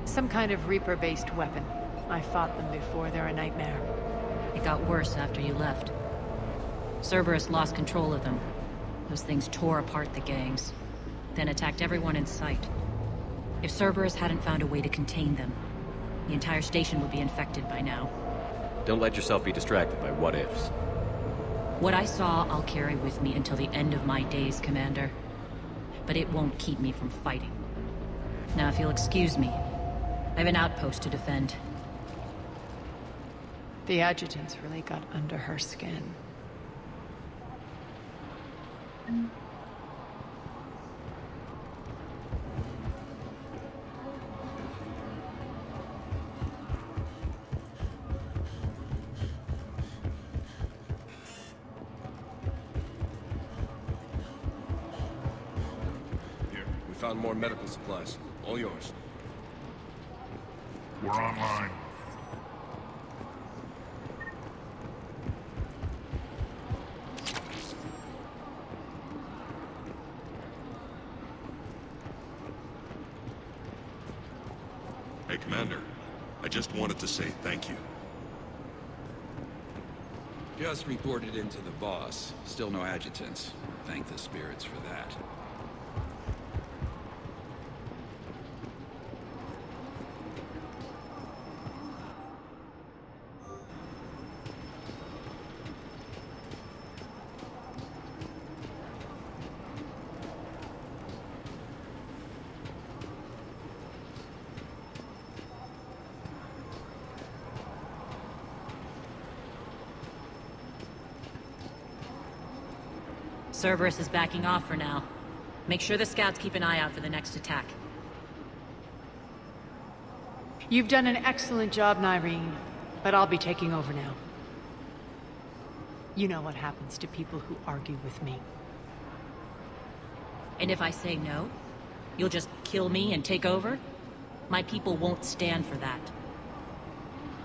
Some kind of Reaper-based weapon. I fought them before, they're a nightmare. It got worse after you left. Cerberus lost control of them. Those things tore apart the gangs, then attacked everyone in sight. If Cerberus hadn't found a way to contain them, the entire station would be infected by now. Don't let yourself be distracted by what-ifs. What I saw, I'll carry with me until the end of my days, Commander. But it won't keep me from fighting. Now, if you'll excuse me, I have an outpost to defend. The adjutants really got under her skin. Found more medical supplies. All yours. We're online. Hey, Commander. I just wanted to say thank you. Just reported into the boss. Still no adjutants. Thank the spirits for that. Cerberus is backing off for now. Make sure the scouts keep an eye out for the next attack. You've done an excellent job, Nyreen, but I'll be taking over now. You know what happens to people who argue with me. And if I say no, you'll just kill me and take over? My people won't stand for that.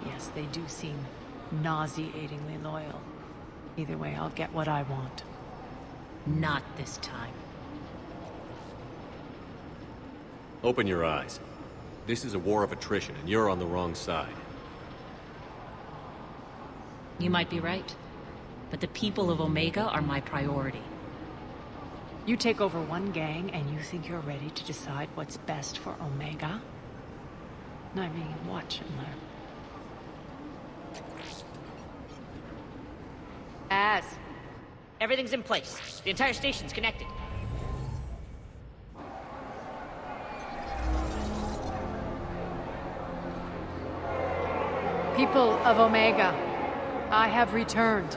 Yes, they do seem nauseatingly loyal. Either way, I'll get what I want. Not this time. Open your eyes. This is a war of attrition, and you're on the wrong side. You might be right, but the people of Omega are my priority. You take over one gang, and you think you're ready to decide what's best for Omega? Nyreen, watch and learn. Everything's in place. The entire station's connected. People of Omega, I have returned.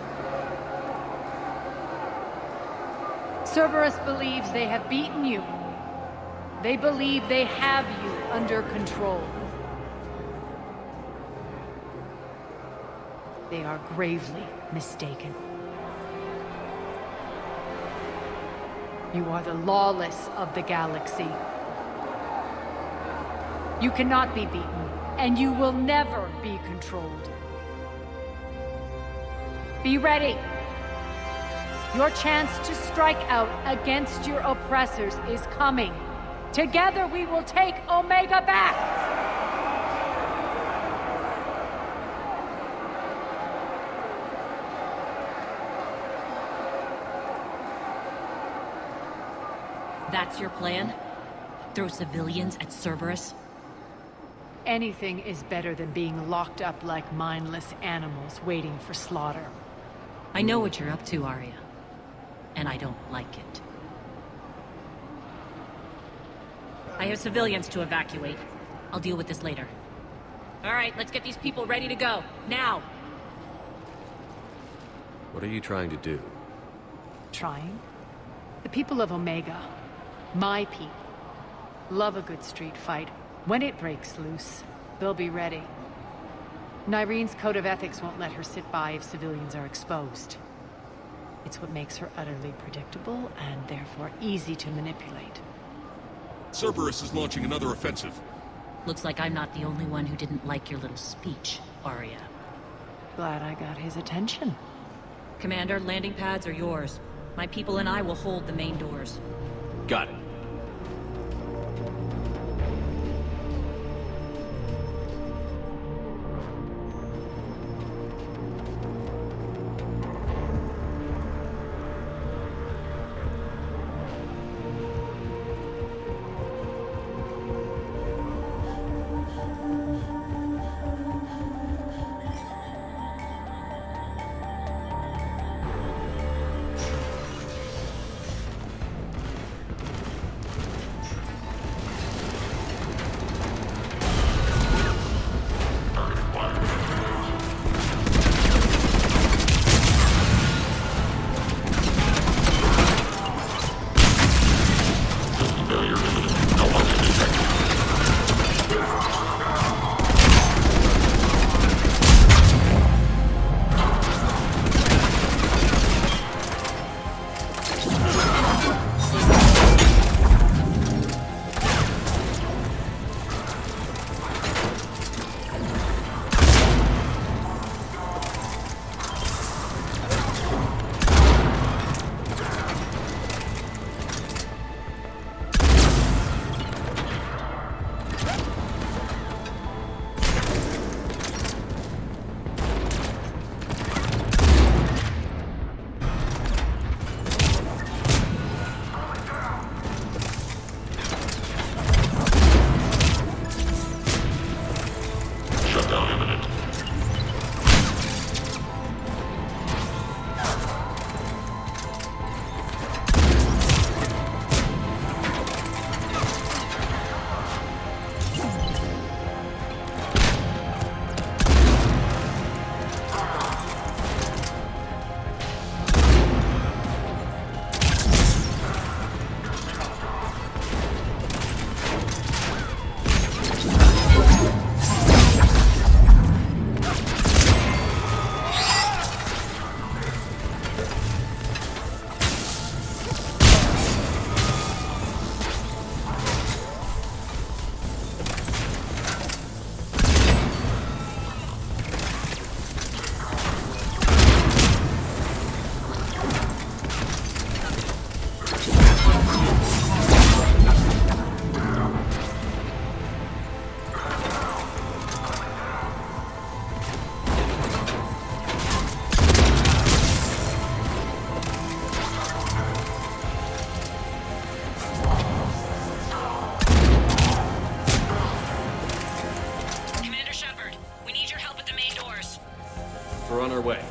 Cerberus believes they have beaten you. They believe they have you under control. They are gravely mistaken. You are the lawless of the galaxy. You cannot be beaten, and you will never be controlled. Be ready. Your chance to strike out against your oppressors is coming. Together we will take Omega back! That's your plan? Throw civilians at Cerberus? Anything is better than being locked up like mindless animals waiting for slaughter. I know what you're up to, Arya. And I don't like it. I have civilians to evacuate. I'll deal with this later. All right, let's get these people ready to go. Now! What are you trying to do? Trying? The people of Omega, my people, love a good street fight. When it breaks loose, they'll be ready. Nyreen's code of ethics won't let her sit by if civilians are exposed. It's what makes her utterly predictable and therefore easy to manipulate. Cerberus is launching another offensive. Looks like I'm not the only one who didn't like your little speech, Arya. Glad I got his attention. Commander, landing pads are yours. My people and I will hold the main doors. Got it. on our way.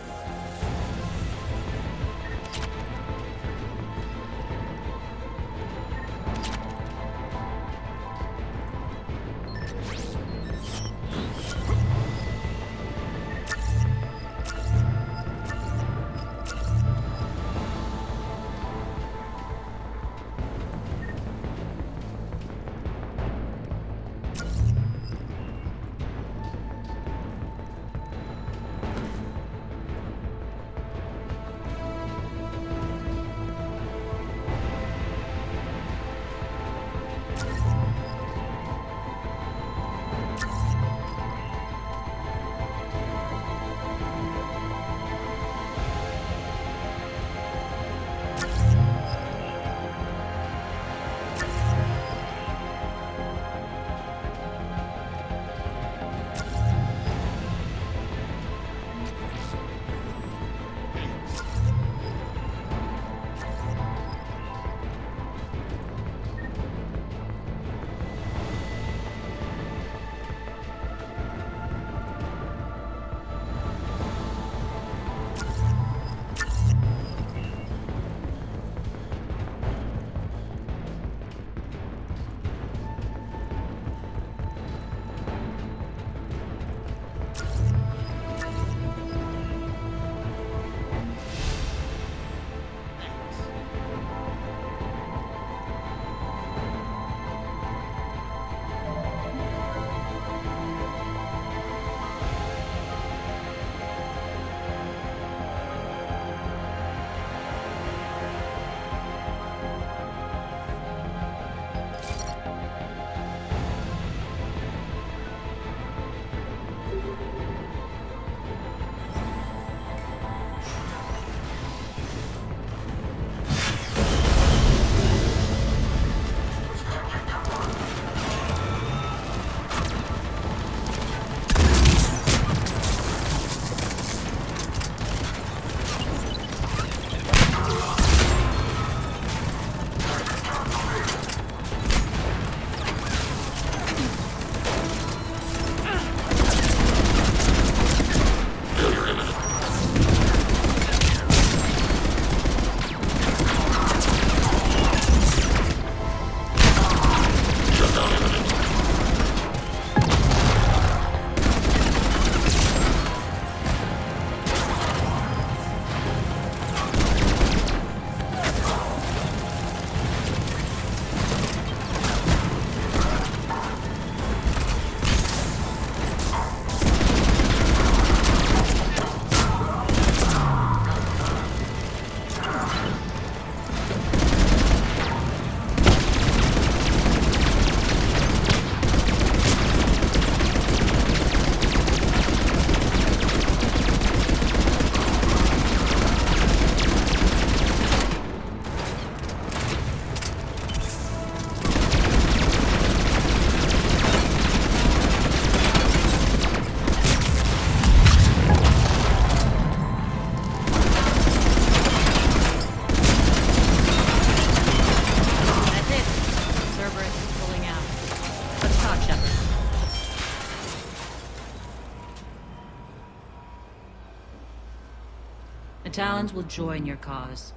The Talons will join your cause.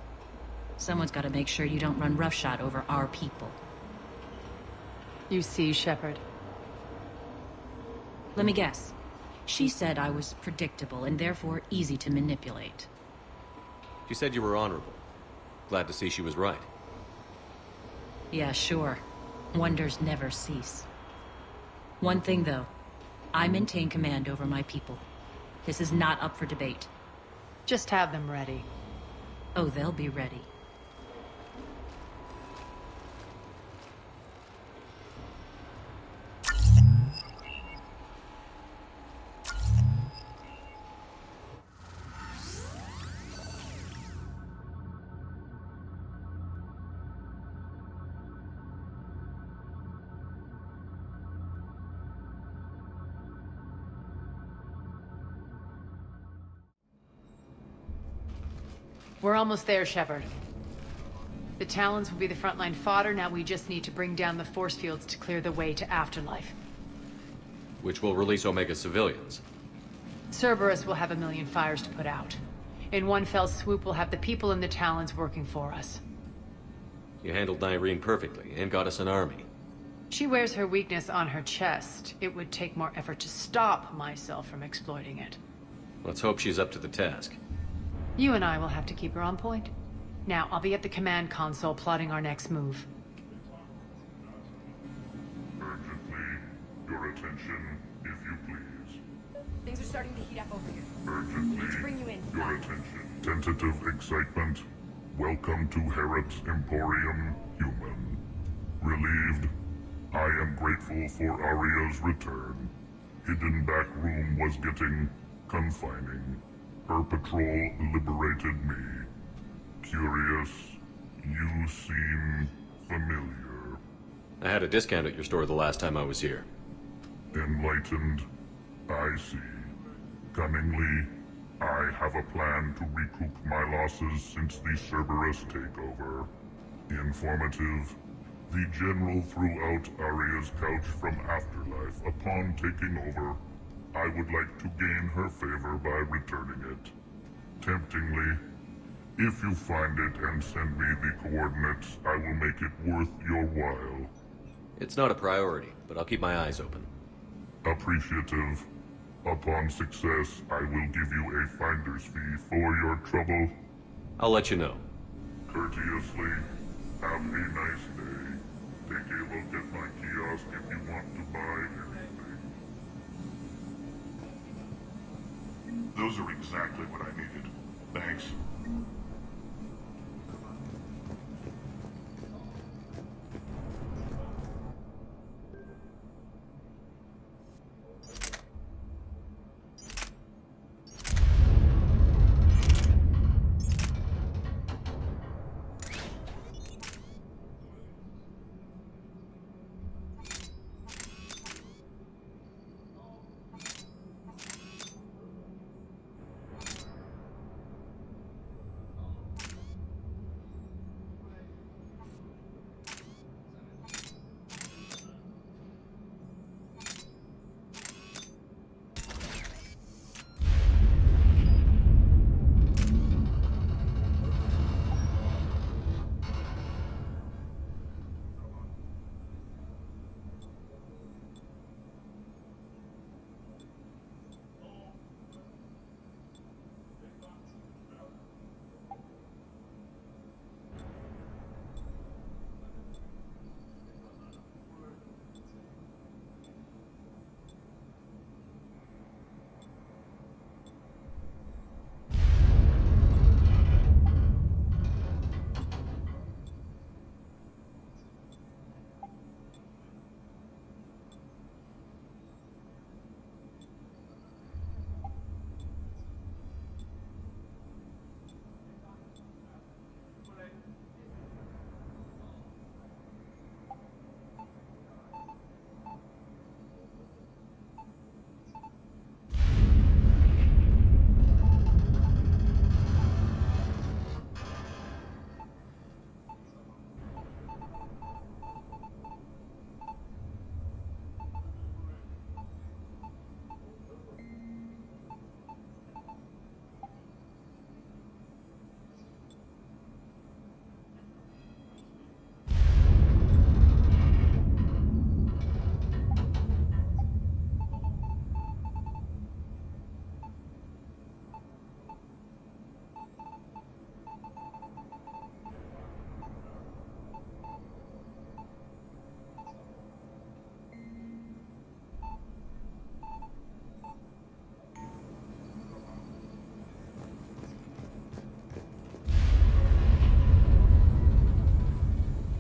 Someone's got to make sure you don't run roughshod over our people. You see, Shepard? Let me guess. She said I was predictable and therefore easy to manipulate. She said you were honorable. Glad to see she was right. Yeah, sure. Wonders never cease. One thing, though. I maintain command over my people. This is not up for debate. Just have them ready. Oh, they'll be ready. We're almost there, Shepard. The Talons will be the frontline fodder, now we just need to bring down the force fields to clear the way to Afterlife. Which will release Omega civilians. Cerberus will have a million fires to put out. In one fell swoop, we'll have the people in the Talons working for us. You handled Nyreen perfectly, and got us an army. She wears her weakness on her chest. It would take more effort to stop myself from exploiting it. Let's hope she's up to the task. You and I will have to keep her on point. Now, I'll be at the command console plotting our next move. Urgently, your attention, if you please. Things are starting to heat up over here. Urgently, Need to bring you in. your attention. Tentative excitement. Welcome to Herod's Emporium, human. Relieved. I am grateful for Aria's return. Hidden back room was getting confining. Her patrol liberated me. Curious, you seem familiar. I had a discount at your store the last time I was here. Enlightened, I see. Cunningly, I have a plan to recoup my losses since the Cerberus takeover. Informative, the General threw out Aria's couch from Afterlife upon taking over. I would like to gain her favor by returning it. Temptingly, if you find it and send me the coordinates, I will make it worth your while. It's not a priority, but I'll keep my eyes open. Appreciative. Upon success, I will give you a finder's fee for your trouble. I'll let you know. Courteously, have a nice day. Take a look at my kiosk if you want to buy anything. Those are exactly what I needed. Thanks.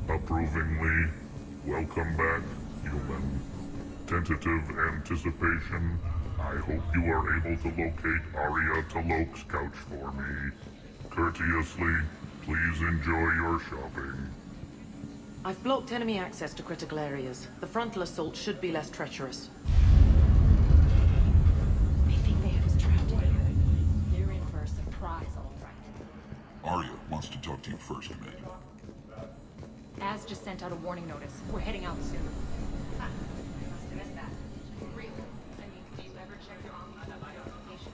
Approvingly, welcome back, human. Tentative anticipation, I hope you are able to locate Aria Talok's couch for me. Courteously, please enjoy your shopping. I've blocked enemy access to critical areas. The frontal assault should be less treacherous. I think they have us trapped in here. You're in for a surprise, all right. Aria wants to talk to you first, Commander. Az just sent out a warning notice. We're heading out soon. Must have missed that. Really? I mean, do you ever check your online notifications?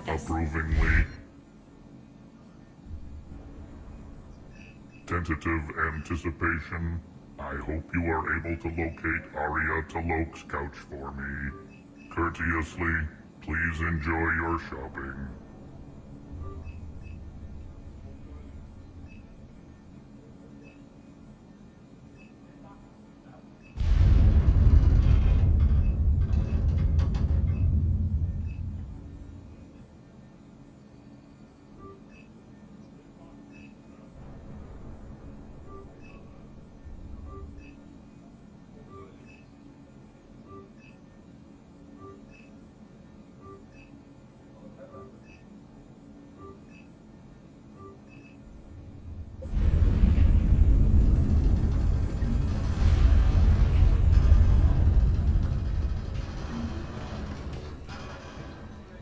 Approvingly. Tentative anticipation. I hope you are able to locate Arya Talok's couch for me. Courteously, please enjoy your shopping.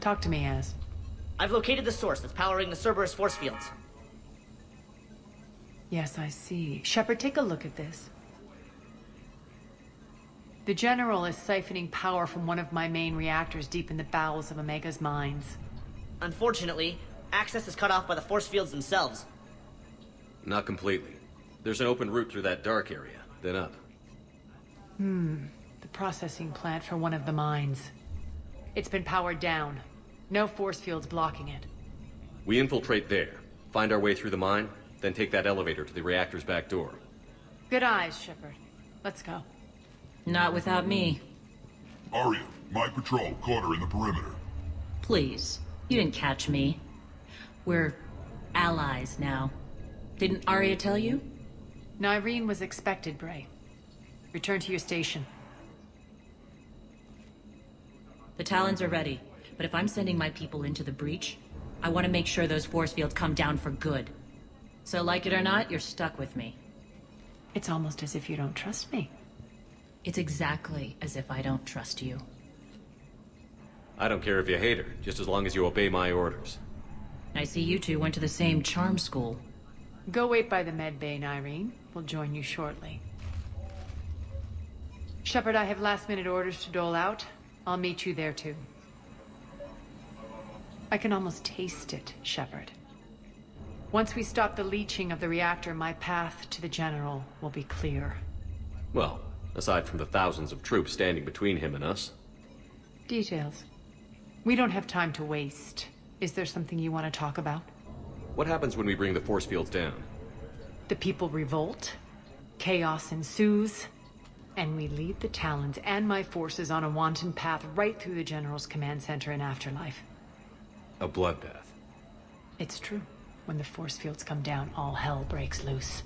Talk to me, Az. I've located the source that's powering the Cerberus force fields. Yes, I see. Shepard, take a look at this. The General is siphoning power from one of my main reactors deep in the bowels of Omega's mines. Unfortunately, access is cut off by the force fields themselves. Not completely. There's an open route through that dark area, then up. The processing plant for one of the mines. It's been powered down. No force fields blocking it. We infiltrate there, find our way through the mine, then take that elevator to the reactor's back door. Good eyes, Shepard. Let's go. Not without me. Arya, my patrol, caught her in the perimeter. Please. You didn't catch me. We're allies now. Didn't Arya tell you? Nyreen was expected, Bray. Return to your station. The Talons are ready, but if I'm sending my people into the breach, I want to make sure those force fields come down for good. So like it or not, you're stuck with me. It's almost as if you don't trust me. It's exactly as if I don't trust you. I don't care if you hate her, just as long as you obey my orders. I see you two went to the same charm school. Go wait by the med bay, Nyreen. We'll join you shortly. Shepard, I have last-minute orders to dole out. I'll meet you there, too. I can almost taste it, Shepard. Once we stop the leaching of the reactor, my path to the General will be clear. Well, aside from the thousands of troops standing between him and us. Details. We don't have time to waste. Is there something you want to talk about? What happens when we bring the force fields down? The people revolt, chaos ensues, and we lead the Talons and my forces on a wanton path right through the General's command center and afterlife. A bloodbath. It's true. When the force fields come down, all hell breaks loose.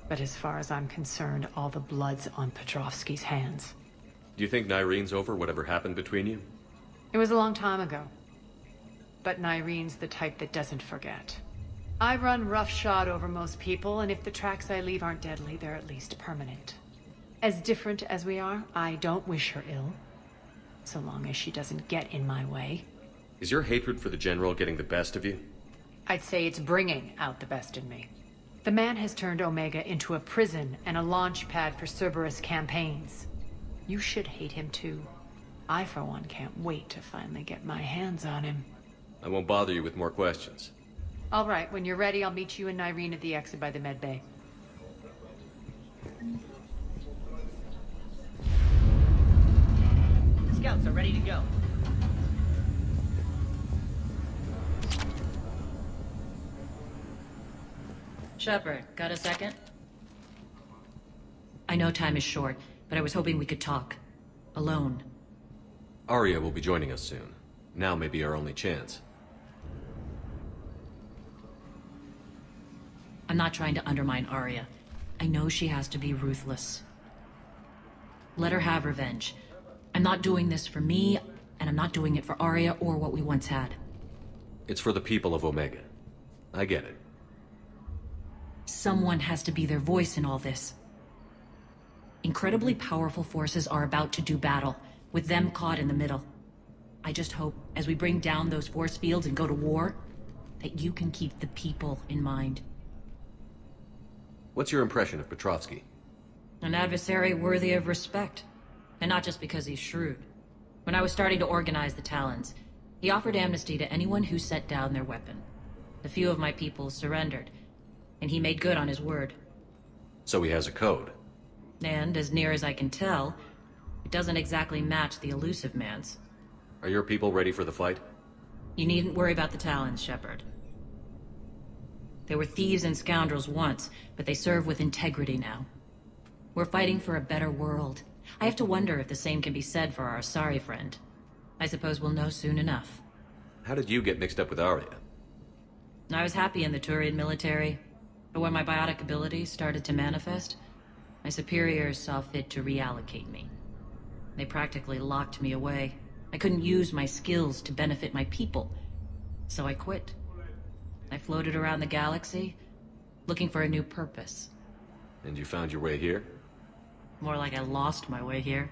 But as far as I'm concerned, all the blood's on Petrovsky's hands. Do you think Nyreen's over whatever happened between you? It was a long time ago. But Nyreen's the type that doesn't forget. I run roughshod over most people, and if the tracks I leave aren't deadly, they're at least permanent. As different as we are, I don't wish her ill. So long as she doesn't get in my way. Is your hatred for the General getting the best of you? I'd say it's bringing out the best in me. The man has turned Omega into a prison and a launch pad for Cerberus campaigns. You should hate him too. I, for one, can't wait to finally get my hands on him. I won't bother you with more questions. All right, when you're ready, I'll meet you and Nyreen at the exit by the med bay. The scouts are ready to go. Shepard, got a second? I know time is short, but I was hoping we could talk. Alone. Arya will be joining us soon. Now may be our only chance. I'm not trying to undermine Arya. I know she has to be ruthless. Let her have revenge. I'm not doing this for me, and I'm not doing it for Arya or what we once had. It's for the people of Omega. I get it. Someone has to be their voice in all this. Incredibly powerful forces are about to do battle, with them caught in the middle. I just hope, as we bring down those force fields and go to war, that you can keep the people in mind. What's your impression of Petrovsky? An adversary worthy of respect. And not just because he's shrewd. When I was starting to organize the Talons, He offered amnesty to anyone who set down their weapon. A few of my people surrendered, and he made good on his word. So he has a code. And, as near as I can tell, it doesn't exactly match the elusive man's. Are your people ready for the fight? You needn't worry about the Talons, Shepard. They were thieves and scoundrels once, but they serve with integrity now. We're fighting for a better world. I have to wonder if the same can be said for our Asari friend. I suppose we'll know soon enough. How did you get mixed up with Arya? I was happy in the Turian military, but when my biotic abilities started to manifest, my superiors saw fit to reallocate me. They practically locked me away. I couldn't use my skills to benefit my people, so I quit. I floated around the galaxy, looking for a new purpose. And you found your way here? More like I lost my way here.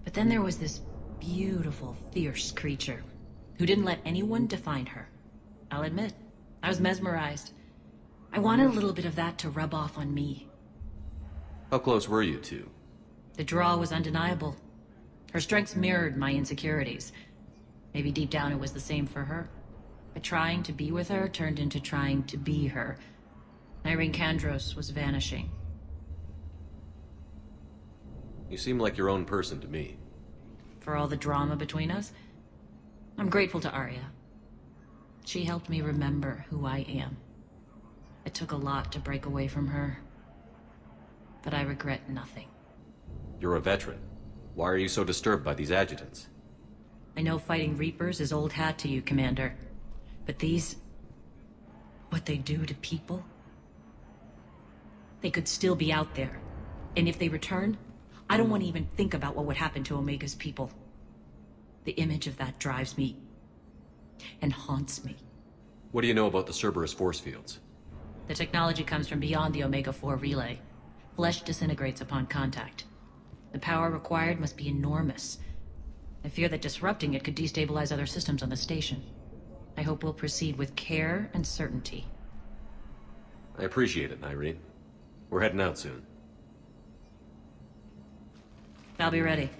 But then there was this beautiful, fierce creature who didn't let anyone define her. I'll admit, I was mesmerized. I wanted a little bit of that to rub off on me. How close were you two? The draw was undeniable. Her strengths mirrored my insecurities. Maybe deep down it was the same for her. But trying to be with her turned into trying to be her. Irene Kandros was vanishing. You seem like your own person to me. For all the drama between us, I'm grateful to Arya. She helped me remember who I am. It took a lot to break away from her, but I regret nothing. You're a veteran. Why are you so disturbed by these adjutants? I know fighting Reapers is old hat to you, Commander. But these... what they do to people? They could still be out there. And if they return, I don't want to even think about what would happen to Omega's people. The image of that drives me... and haunts me. What do you know about the Cerberus force fields? The technology comes from beyond the Omega-4 relay. Flesh disintegrates upon contact. The power required must be enormous. I fear that disrupting it could destabilize other systems on the station. I hope we'll proceed with care and certainty. I appreciate it, Irene. We're heading out soon. I'll be ready.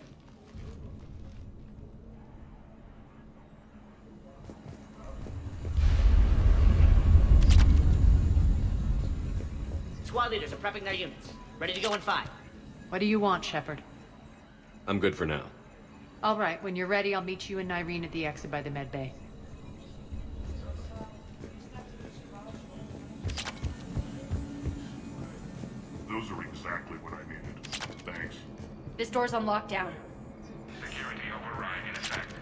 Squad leaders are prepping their units. Ready to go in 5. What do you want, Shepard? I'm good for now. All right, when you're ready, I'll meet you and Irene at the exit by the med bay. Those are exactly what I needed. Thanks. This door's on lockdown. Security override in effect.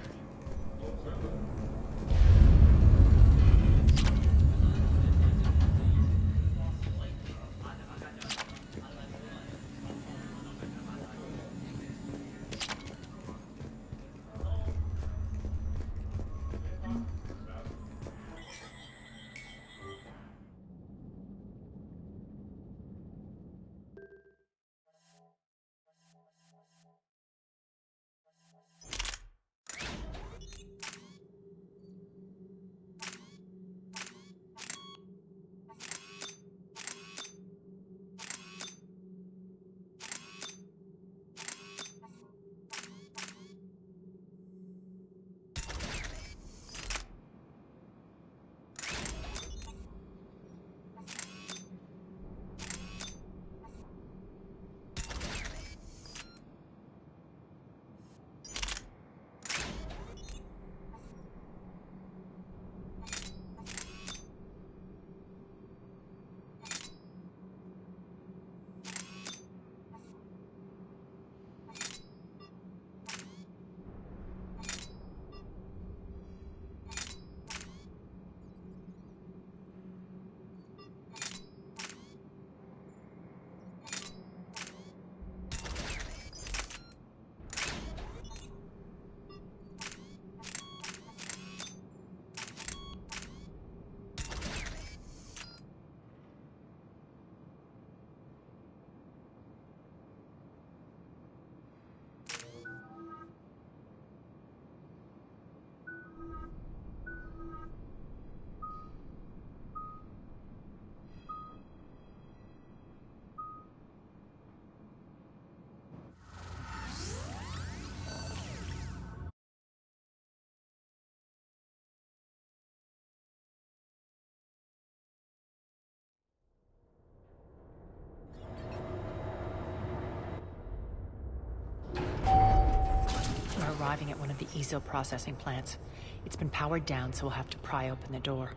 arriving at one of the ESO processing plants. It's been powered down, so we'll have to pry open the door.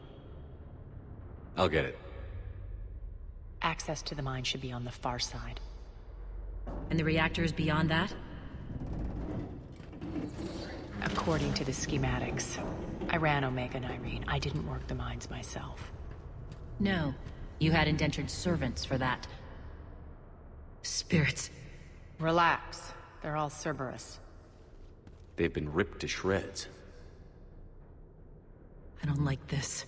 I'll get it. Access to the mine should be on the far side. And the reactors beyond that? According to the schematics. I ran Omega and Irene. I didn't work the mines myself. No. You had indentured servants for that. Spirits. Relax. They're all Cerberus. They've been ripped to shreds. I don't like this.